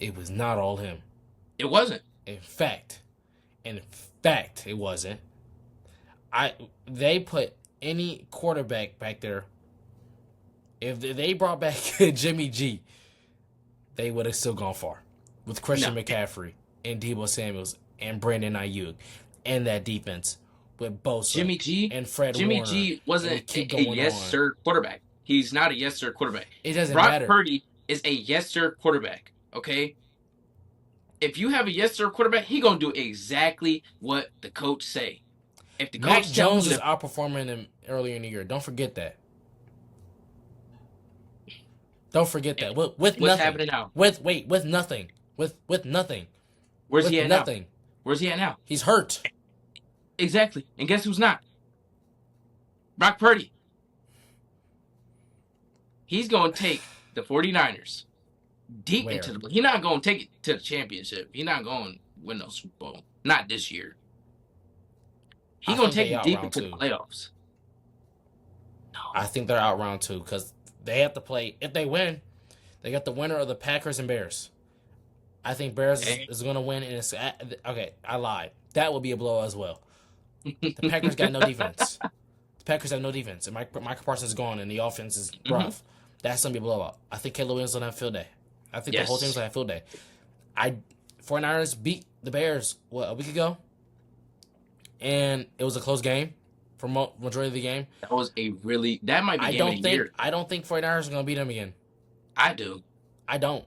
It was not all him. It wasn't. In fact, it wasn't. They put any quarterback back there. If they brought back Jimmy G, they would have still gone far. With Christian McCaffrey and Deebo Samuels and Brandon Ayuk and that defense. with Bosa Jimmy G. and Fred Jimmy Warner, G and wasn't we keep a going yes on. sir quarterback. He's not a yes sir quarterback. It doesn't Brock matter. Purdy is a yes sir quarterback. Okay. If you have a yes sir quarterback, he gonna do exactly what the coach say. If the Mac coach tell Jones him is to, outperforming him earlier in the year. Don't forget that. Don't forget that. With what's nothing. happening now? With nothing. With nothing. Where's With he at nothing. now? Where's he at now? He's hurt. Exactly. And guess who's not? Brock Purdy. He's gonna take the 49ers deep Where? into the. He's not gonna take it to the championship. He's not gonna win no Super Bowl. Not this year. He's gonna take it deep into the playoffs. No. I think they're out round 2 because they have to play. If they win, they got the winner of the Packers and Bears. I think Bears is going to win. And it's okay. I lied. That will be a blow as well. The Packers got no defense. The Packers have no defense, and Michael Parsons is gone, and the offense is rough. That's going to be a blowout. I think Caleb Williams will have a field day. I think the whole team's going to have a field day. 49ers beat the Bears, a week ago? And it was a close game for majority of the game. That was that might be game of the year. I don't think 49ers are going to beat them again. I do. I don't.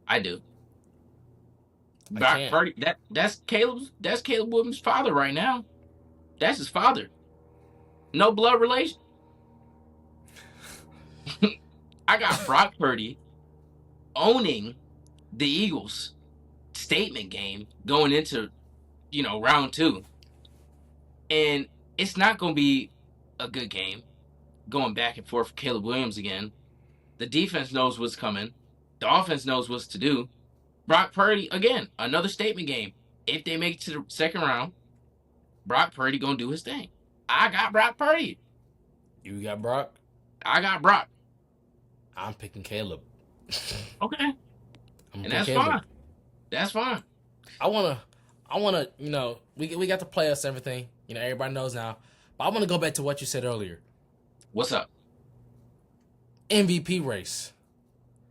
I do. Brock Purdy, that's Caleb Williams' father right now. That's his father. No blood relation. I got Brock Purdy owning the Eagles statement game going into, round 2. And it's not going to be a good game going back and forth for Caleb Williams again. The defense knows what's coming. The offense knows what to do. Brock Purdy, again, another statement game. If they make it to the second round, Brock Purdy going to do his thing. I got Brock Purdy. You got Brock? I got Brock. I'm picking Caleb. Okay. And that's Caleb. Fine. That's fine. I wanna, we got the playoffs and everything. Everybody knows now. But I want to go back to what you said earlier. What's up? MVP race.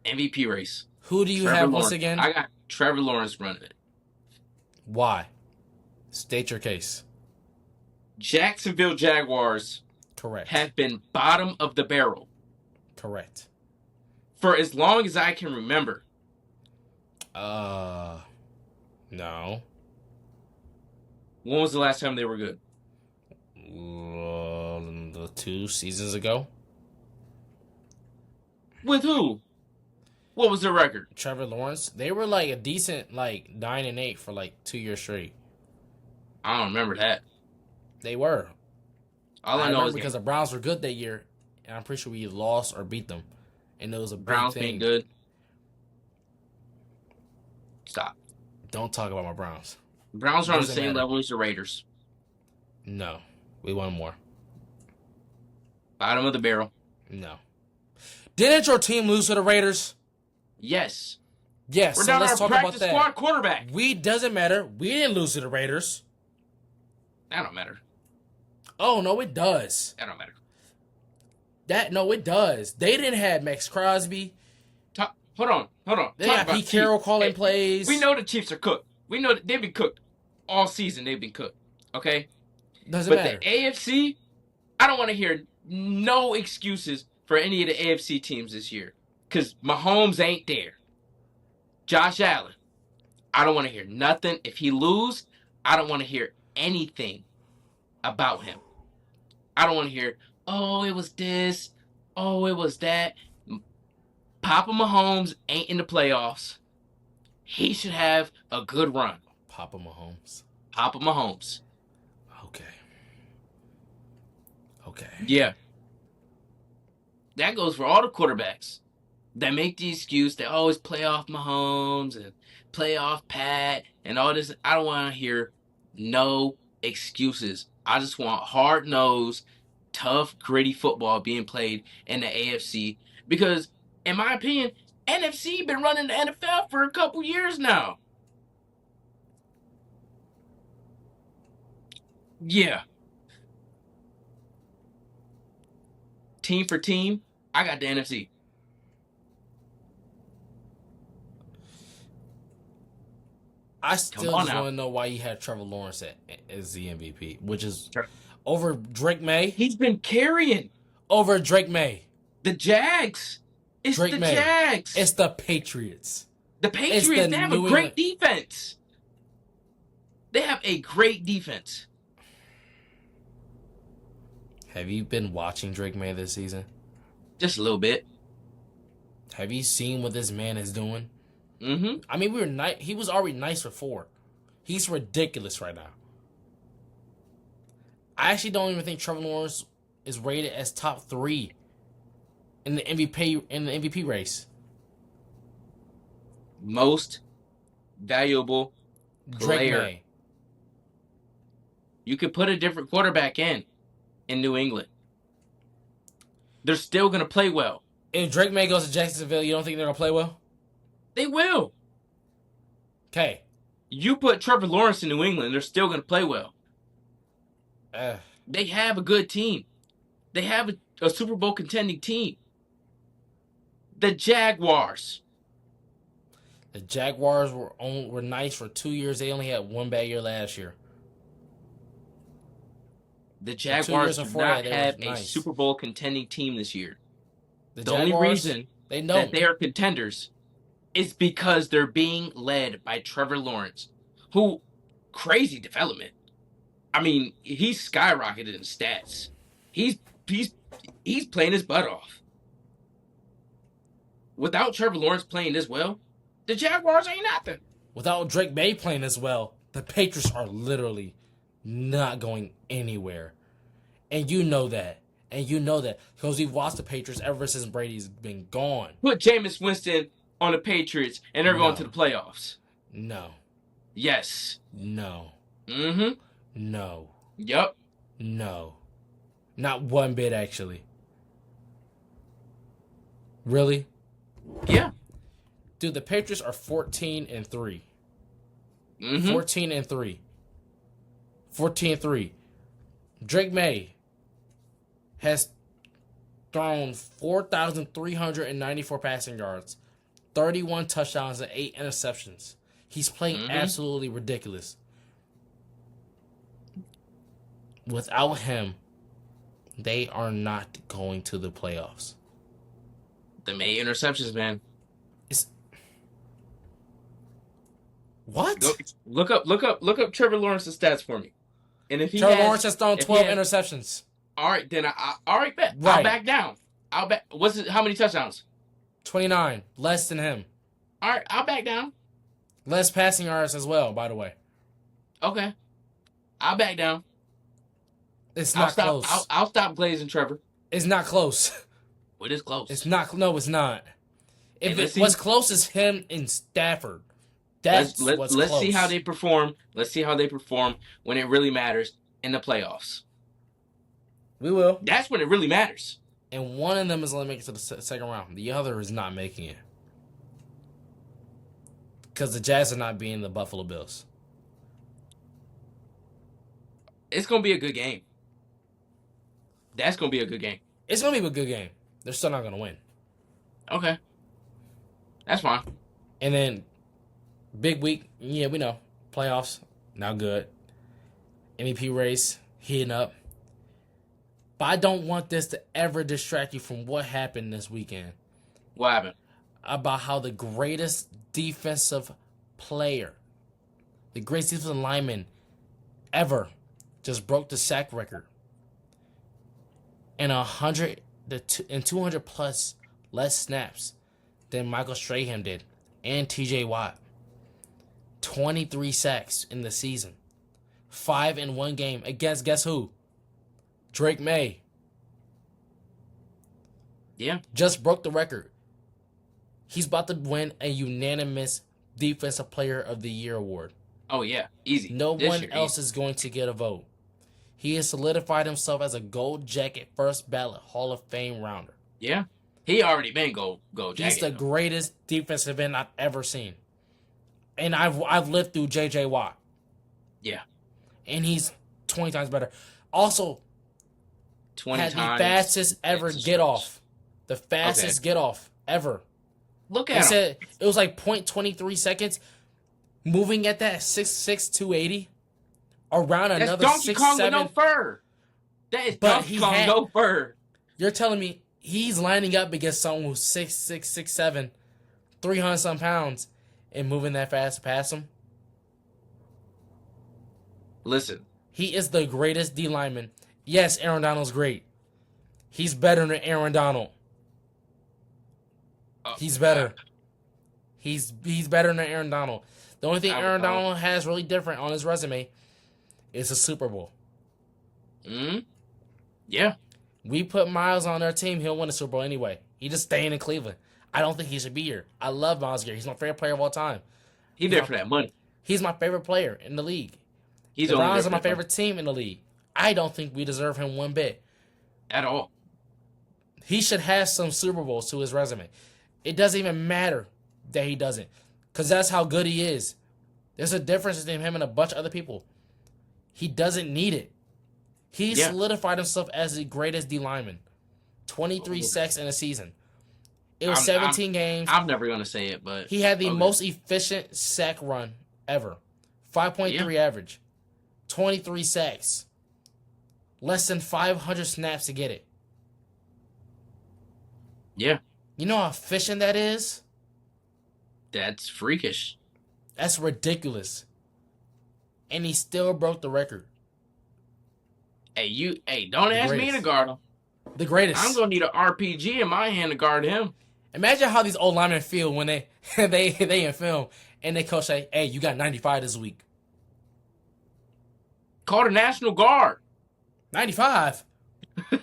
MVP race. Who do you have once again? I got Trevor Lawrence running it. Why? State your case. Jacksonville Jaguars. Correct. Have been bottom of the barrel. Correct. For as long as I can remember. No. When was the last time they were good? 2 seasons ago. With who? What was their record? Trevor Lawrence. They were like a decent 9-8 for 2 years straight. I don't remember that. They were. All I know is because the Browns were good that year, and I'm pretty sure we lost or beat them, and it was a big Browns thing. being good. Stop. Don't talk about my Browns. Browns are on the same level as the Raiders. No, we won more. Bottom of the barrel. No. Didn't your team lose to the Raiders? Yes. Yes. We're so down let's our talk about practice that. squad quarterback. Doesn't matter. We didn't lose to the Raiders. That don't matter. Oh no, it does. That don't matter. No, it does. They didn't have Max Crosby. Hold on. They got Pete Carroll calling plays. We know the Chiefs are cooked. We know that they've been cooked all season. They've been cooked. Okay. Doesn't matter. But the AFC, I don't want to hear no excuses for any of the AFC teams this year, because Mahomes ain't there. Josh Allen, I don't want to hear nothing. If he lose, I don't want to hear anything about him. I don't want to hear, oh, it was this, oh, it was that. Papa Mahomes ain't in the playoffs. He should have a good run. Papa Mahomes. Papa Mahomes. Okay. Yeah. That goes for all the quarterbacks that make the excuse they always play off Mahomes and play off Pat and all this. I don't want to hear no excuses. I just want hard-nosed, tough, gritty football being played in the AFC, because, in my opinion, NFC been running the NFL for a couple years now. Yeah. Team for team, I got the NFC. I still on just now. want to know why you had Trevor Lawrence as the MVP, which is Tre- over Drake May. He's been carrying Over Drake May. the Jags. It's Drake the May. Jags. It's the Patriots. The Patriots, they have a New great England. defense. They have a great defense. Have you been watching Drake May this season? Just a little bit. Have you seen what this man is doing? Mm-hmm. I mean, he was already nice for 4. He's ridiculous right now. I actually don't even think Trevor Lawrence is rated as top 3 in the MVP race. Most valuable Drake player. May. You could put a different quarterback in New England. They're still going to play well. If Drake May goes to Jacksonville, you don't think they're going to play well? They will. Okay. You put Trevor Lawrence in New England, they're still going to play well. They have a good team. They have a Super Bowl contending team. The Jaguars. The Jaguars were nice for 2 years. They only had 1 bad year last year. The Jaguars do not have a nice. Super Bowl contending team this year. The Jaguars, only reason that they are contenders is because they're being led by Trevor Lawrence, who, crazy development. I mean, he's skyrocketed in stats. He's playing his butt off. Without Trevor Lawrence playing this well, the Jaguars ain't nothing. Without Drake May playing as well, the Patriots are literally not going anywhere. And you know that. And you know that. Because we've watched the Patriots ever since Brady's been gone. Put Jameis Winston on the Patriots, and they're going to the playoffs. No. Yes. No. Mm-hmm. No. Yup. No. Not one bit, actually. Really? Yeah. Dude, the Patriots are 14-3. Mm-hmm. 14-3. 14-3. Drake May has thrown 4,394 passing yards, 31 touchdowns, and 8 interceptions. He's playing absolutely ridiculous. Without him, they are not going to the playoffs. The May interceptions, man. What? Look up Trevor Lawrence's stats for me. And if Trevor Lawrence has thrown 12 interceptions. All right, then all right, bet. Right. I'll back down. I'll bet. How many touchdowns? 29, less than him. All right, I'll back down. Less passing yards as well, by the way. Okay, I'll back down. It's not close. I'll stop glazing Trevor. It's not close. It is close. It's not. No, it's not. What's close is him and Stafford. Let's see how they perform. Let's see how they perform when it really matters in the playoffs. We will. That's when it really matters. And one of them is going to make it to the second round. The other is not making it. Because the Jazz are not being the Buffalo Bills. It's going to be a good game. That's going to be a good game. It's going to be a good game. They're still not going to win. Okay. That's fine. And then, big week. Yeah, we know. Playoffs, now good. MVP race, heating up. But I don't want this to ever distract you from what happened this weekend. What happened? About how the greatest defensive player, the greatest defensive lineman ever, just broke the sack record. And 200 plus less snaps than Michael Strahan did and TJ Watt. 23 sacks in the season. 5 in one game against guess who? Drake May. Yeah. Just broke the record. He's about to win a unanimous Defensive Player of the Year award. Oh, yeah. Easy. No one else is going to get a vote. He has solidified himself as a Gold Jacket first ballot Hall of Fame rounder. Yeah. He already been gold jacket. He's the greatest defensive end I've ever seen. And I've lived through J.J. Watt. Yeah. And he's 20 times better. Also, 20 had times the fastest ever get off. The fastest get off ever. Look They at him. said it was like 0.23 seconds. moving at that 6'6", 280, around That's another Donkey 6'7". Kong with no fur. That is Donkey Kong, no fur. You're telling me he's lining up against someone who's 6'6", 6'7", 300-some pounds, and moving that fast past him? Listen. He is the greatest D lineman. Yes, Aaron Donald's great. He's better than Aaron Donald. He's better. He's better than Aaron Donald. The only thing Aaron Donald has really different on his resume is a Super Bowl. Yeah. We put Miles on our team, he'll win a Super Bowl anyway. He just staying in Cleveland. I don't think he should be here. I love Miles Garrett. He's my favorite player of all time. He's there for that money. He's my favorite player in the league. The Browns are my favorite team in the league. I don't think we deserve him one bit. At all. He should have some Super Bowls to his resume. It doesn't even matter that he doesn't. Because that's how good he is. There's a difference between him and a bunch of other people. He doesn't need it. He solidified himself as the greatest D lineman. 23 sacks in a season. It was 17 games. I'm never going to say it, but... He had the most efficient sack run ever. 5.3 average. 23 sacks. Less than 500 snaps to get it. Yeah. You know how efficient that is? That's freakish. That's ridiculous. And he still broke the record. Hey, don't ask me to guard him. The greatest. I'm going to need an RPG in my hand to guard him. Imagine how these old linemen feel when they in film and they coach say, hey, you got 95 this week. Call the National Guard. 95?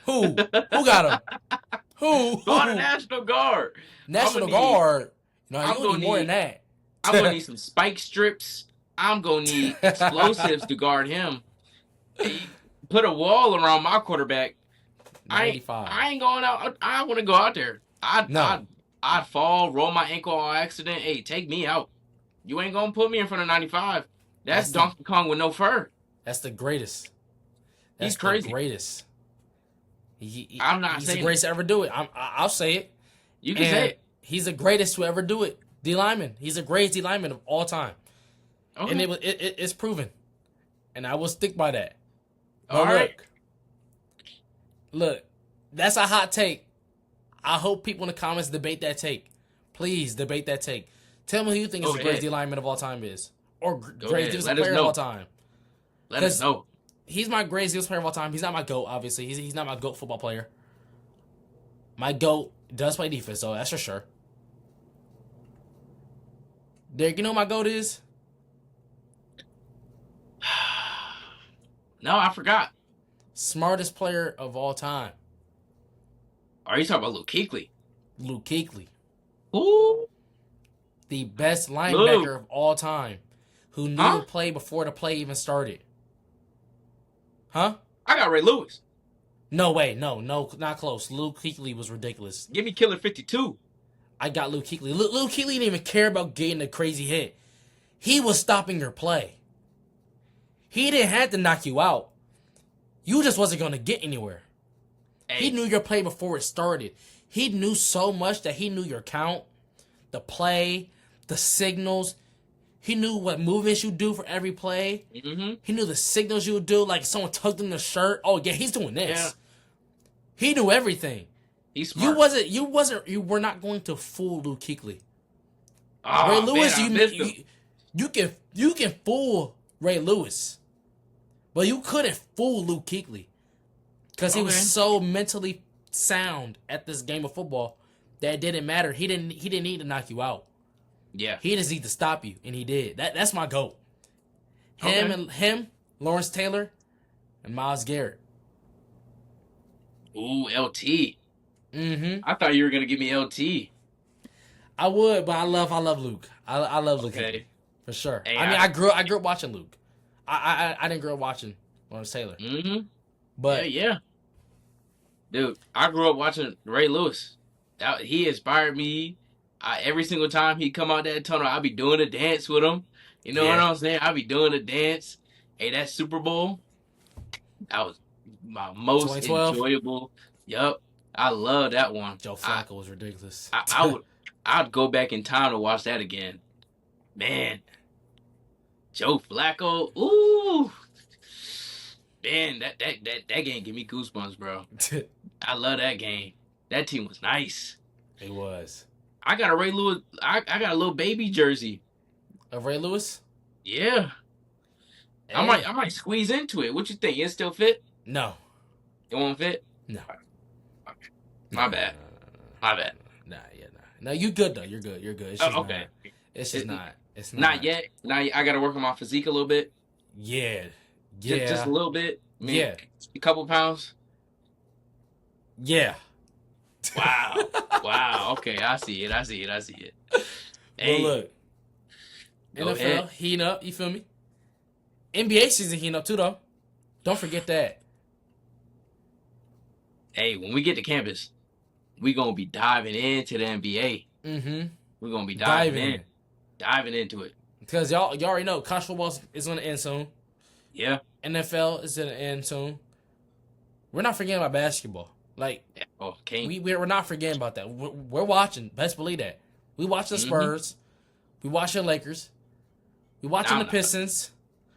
Who? Who got him? Who? Call the National Guard. National Guard? No, you're going to need more than that. I'm going to need some spike strips. I'm going to need explosives to guard him. Hey, put a wall around my quarterback. 95. I ain't going out. I want to go out there. I'd fall, roll my ankle on accident. Hey, take me out. You ain't going to put me in front of 95. That's Donkey Kong with no fur. That's the greatest. That's He's crazy. The greatest. I'm not he's saying the greatest to ever do it. I'll say it. You can say it. He's the greatest to ever do it. D lineman. He's the greatest D lineman of all time. Okay. And it's proven. And I will stick by that. All right. Look, that's a hot take. I hope people in the comments debate that take. Please debate that take. Tell me who you think is the greatest D lineman of all time is. Or greatest defensive player of all time. Let us know. He's my greatest defensive player of all time. He's not my GOAT, obviously. He's not my GOAT football player. My GOAT does play defense, though. That's for sure. Derek, you know what my GOAT is? No, I forgot. Smartest player of all time. Are you talking about Luke Kuechly? Luke Kuechly. Ooh. The best linebacker of all time. Who knew the play before the play even started. Huh? I got Ray Lewis. No way. No, not close. Luke Kuechly was ridiculous. Give me Killer 52. I got Luke Kuechly. Luke Kuechly didn't even care about getting a crazy hit. He was stopping your play. He didn't have to knock you out. You just wasn't going to get anywhere. Hey. He knew your play before it started. He knew so much that he knew your count, the play, the signals. He knew what movements you do for every play. Mm-hmm. He knew the signals you would do, like someone tugged in the shirt. Oh yeah, he's doing this. Yeah. He knew everything. He's smart. You were not going to fool Luke Kuechly. Oh, Ray Lewis, man, you can fool Ray Lewis, but you couldn't fool Luke Kuechly because he was so mentally sound at this game of football that it didn't matter. He didn't need to knock you out. Yeah, he just need to stop you, and he did. That's my GOAT. Him, Lawrence Taylor, and Myles Garrett. Ooh, LT. Mm-hmm. I thought you were gonna give me LT. I would, but I love Luke. I love Luke Kuechly, for sure. Hey, I grew up watching Luke. I didn't grow up watching Lawrence Taylor. Mm-hmm. But yeah. Dude, I grew up watching Ray Lewis. He inspired me. Every single time he come out that tunnel, I'll be doing a dance with him. You know what I'm saying? I'll be doing a dance. Hey, that Super Bowl, that was my most enjoyable. Yup. I love that one. Joe Flacco was ridiculous. I'd go back in time to watch that again. Man. Joe Flacco. Ooh. Man, that game give me goosebumps, bro. I love that game. That team was nice. It was. I got a Ray Lewis. I got a little baby jersey. Of Ray Lewis? Yeah. Hey. I might squeeze into it. What you think? It still fit? No. It won't fit? No. Okay. My bad. My bad. Nah, yeah, nah. No, you good though. You're good. You're good. It's just Okay. not. It's just not. It's Not not. yet. Now I gotta work on my physique a little bit. Yeah. Yeah. Just a little bit. I mean, Yeah. a couple pounds. Yeah. Wow. Wow. Okay, I see it. Hey, Well, look. go NFL ahead. heating up. You feel me? NBA season heating up too, though. Don't forget that. Hey, when we get to campus, we gonna be diving into the NBA. Mm-hmm. We're gonna be Diving. diving into it. Because y'all already know college football is going to end soon. Yeah. NFL is going to end soon. We're not forgetting about basketball. Like, Oh, King. we're not forgetting about that. We're watching. Best believe that. We watching the Spurs. We watching Lakers. We watching the Pistons.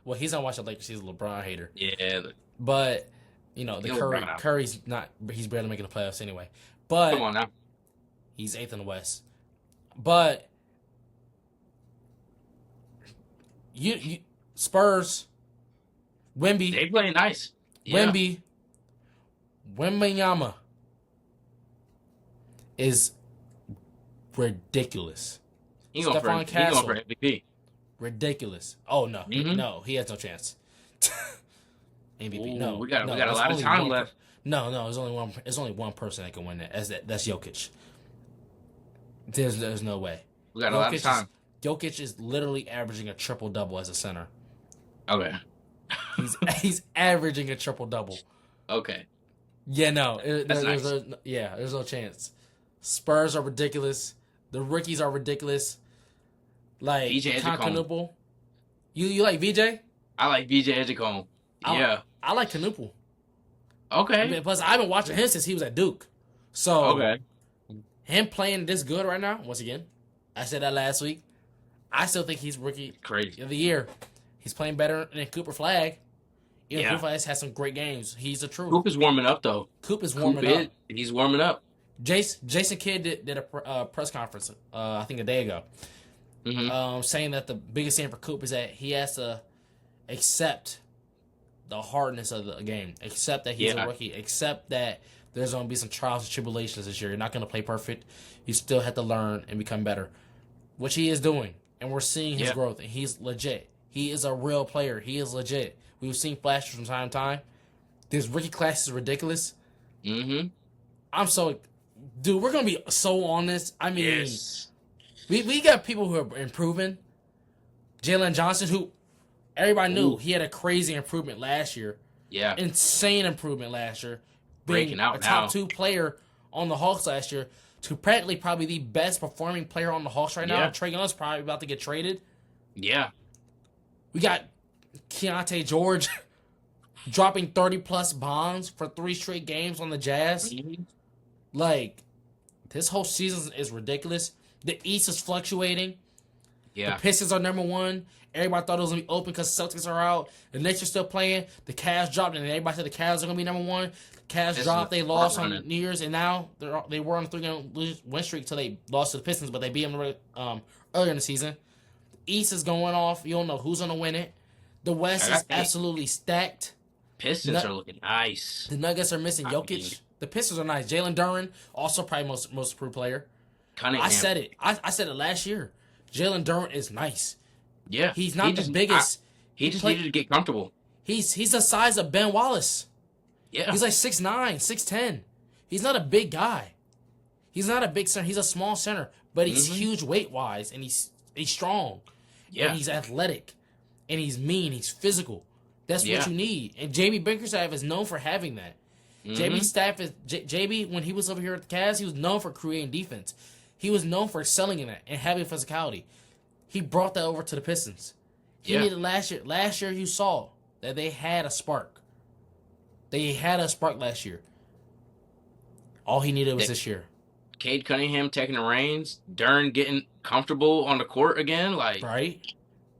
Well, he's not watching Lakers. He's a LeBron hater. Yeah. But, you know, the Curry's not. He's barely making the playoffs anyway. But Come on now. he's 8th in the West. But you Spurs, Wemby, They playing nice. Yeah. Wembanyama is ridiculous. He going for MVP. Ridiculous. Oh no, Mhm. no, he has no chance. MVP. Ooh, No, we got no, a lot of there's time only left. No, there's only one. There's only one person that can win that. That's Jokic. There's no way. We got a lot of time. Jokic is literally averaging a triple double as a center. Okay. He's averaging a triple double. Okay. Yeah, no, That's nice. there's no chance. Spurs are ridiculous. The rookies are ridiculous. Like VJ Canuple. You like VJ? I like VJ Edgecombe. Yeah. I like Canuple. Okay. I mean, plus I've been watching him since he was at Duke. So Okay. him playing this good right now, once again, I said that last week. I still think he's rookie Crazy. of the year. He's playing better than Cooper Flagg. You know, Yeah. Cooper Flagg has some great games. He's the truth. Coop is warming up though. Coop is warming up. He's warming up. Jason Kidd did a press conference, I think a day ago, saying that the biggest thing for Coop is that he has to accept the hardness of the game, accept that he's a rookie, accept that there's going to be some trials and tribulations this year. You're not going to play perfect. You still have to learn and become better, which he is doing, and we're seeing his growth, and he's legit. He is a real player. He is legit. We've seen flashes from time to time. This rookie class is ridiculous. Mm-hmm. Dude, we're going to be so on this. I mean, Yes. we got people who are improving. Jalen Johnson, who everybody knew he had a crazy improvement last year. Yeah. Insane improvement last year. Breaking out a top 2 player on the Hawks last year to practically probably the best performing player on the Hawks right now. Trae Young's probably about to get traded. Yeah. We got Keontae George dropping 30-plus bombs for 3 straight games on the Jazz. Mm-hmm. Like, this whole season is ridiculous. The East is fluctuating. Yeah. The Pistons are number 1. Everybody thought it was going to be open because the Celtics are out. The Knicks are still playing. The Cavs dropped, and everybody said the Cavs are going to be number 1. The Cavs dropped. They lost on New Year's, and now they were on a 3-game win streak until they lost to the Pistons, but they beat them earlier in the season. The East is going off. You don't know who's going to win it. The West is absolutely stacked. Pistons are looking nice. The Nuggets are missing Jokic. The Pistons are nice. Jalen Duren, also probably most improved player. Cunningham. I said it. I said it last year. Jalen Duren is nice. Yeah. He's not the biggest. He just needed to get comfortable. He's the size of Ben Wallace. Yeah. He's like 6'9", 6'10". He's not a big guy. He's not a big center. He's a small center, but he's huge weight-wise, and he's strong. Yeah. And he's athletic, and he's mean. He's physical. That's what you need. And JB Bickerstaff is known for having that. JB, when he was over here at the Cavs, he was known for creating defense. He was known for excelling in that and having physicality. He brought that over to the Pistons. He needed last year. Last year, you saw that they had a spark. They had a spark last year. All he needed was this year. Cade Cunningham taking the reins. Duren getting comfortable on the court again. Like, right?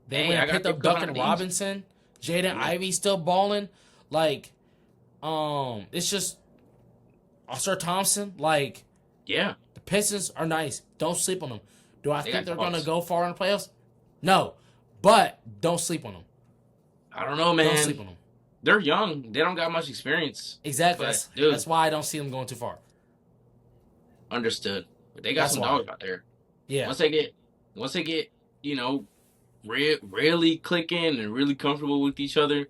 They went and picked up Duncan Robinson. Jaden Ivey still balling. Like, it's just Sir Thompson. Like, yeah, the Pistons are nice. Don't sleep on them. Do I think they're going to go far in the playoffs? No, but don't sleep on them. I don't know, man. Don't sleep on them. They're young. They don't got much experience. Exactly. That's why I don't see them going too far. Understood. But they got some dogs out there. Yeah. Once they get, you know, really clicking and really comfortable with each other,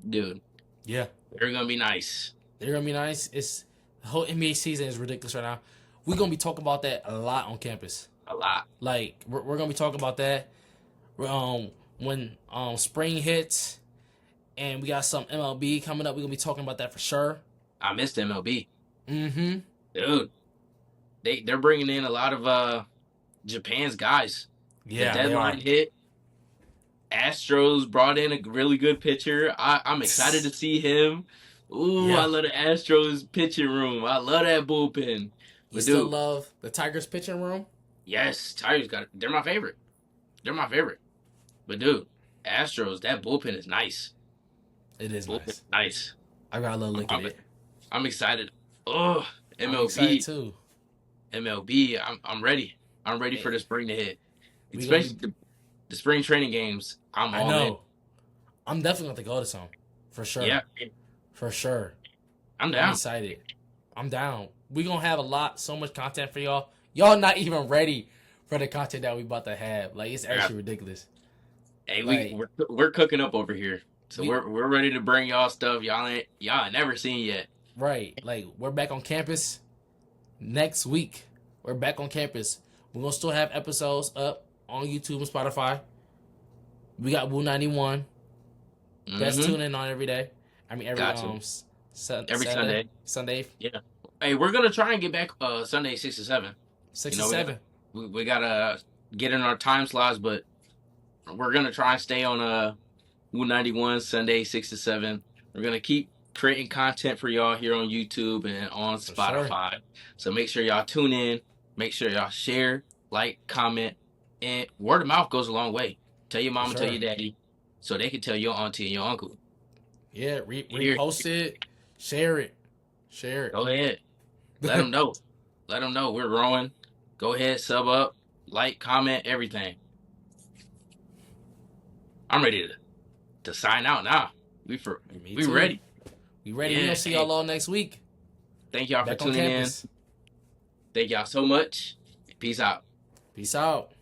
dude. Yeah. They're gonna be nice. They're gonna be nice. The whole NBA season is ridiculous right now. We're gonna be talking about that a lot on campus. A lot. Like we're gonna be talking about that. When spring hits, and we got some MLB coming up. We're gonna be talking about that for sure. I missed MLB. Mm-hmm. Dude, they're bringing in a lot of Japan's guys. Yeah, the deadline hit. Astros brought in a really good pitcher. I'm excited to see him. Ooh, yeah. I love the Astros pitching room. I love that bullpen. You still love the Tigers pitching room? Yes, Tigers they're my favorite. But dude, Astros, that bullpen is nice. It is nice. I got a little look at it. I'm excited. Oh, MLB. I'm excited too. MLB, I'm ready. I'm ready for the spring to hit. Especially the spring training games. I'm all in. I'm definitely going to go to some. For sure. Yeah. For sure. I'm down. I'm excited. I'm down. We're going to have so much content for y'all. Y'all not even ready for the content that we about to have. Like, it's actually ridiculous. Hey, we're cooking up over here. So we're ready to bring y'all stuff y'all ain't never seen yet. Right. Like, we're back on campus next week. We're back on campus. We're going to still have episodes up on YouTube and Spotify. We got Woo 91. That's tuning in on every day. I mean, every Sunday. Sunday. Yeah. Hey, we're going to try and get back Sunday 6 to 7. 6 to 7. We got to get in our time slots, but we're going to try and stay on Woo 91 Sunday 6 to 7. We're going to keep creating content for y'all here on YouTube and on Spotify. Sure. So make sure y'all tune in. Make sure y'all share, like, comment, and word of mouth goes a long way. Tell your mama, tell your daddy, so they can tell your auntie and your uncle. Yeah, repost it, share it. Go ahead. Let them know. Let them know we're growing. Go ahead, sub up, like, comment, everything. I'm ready to sign out now. We ready. We ready. Yeah, we'll see y'all all next week. Thank y'all for tuning in. Thank y'all so much. Peace out. Peace out.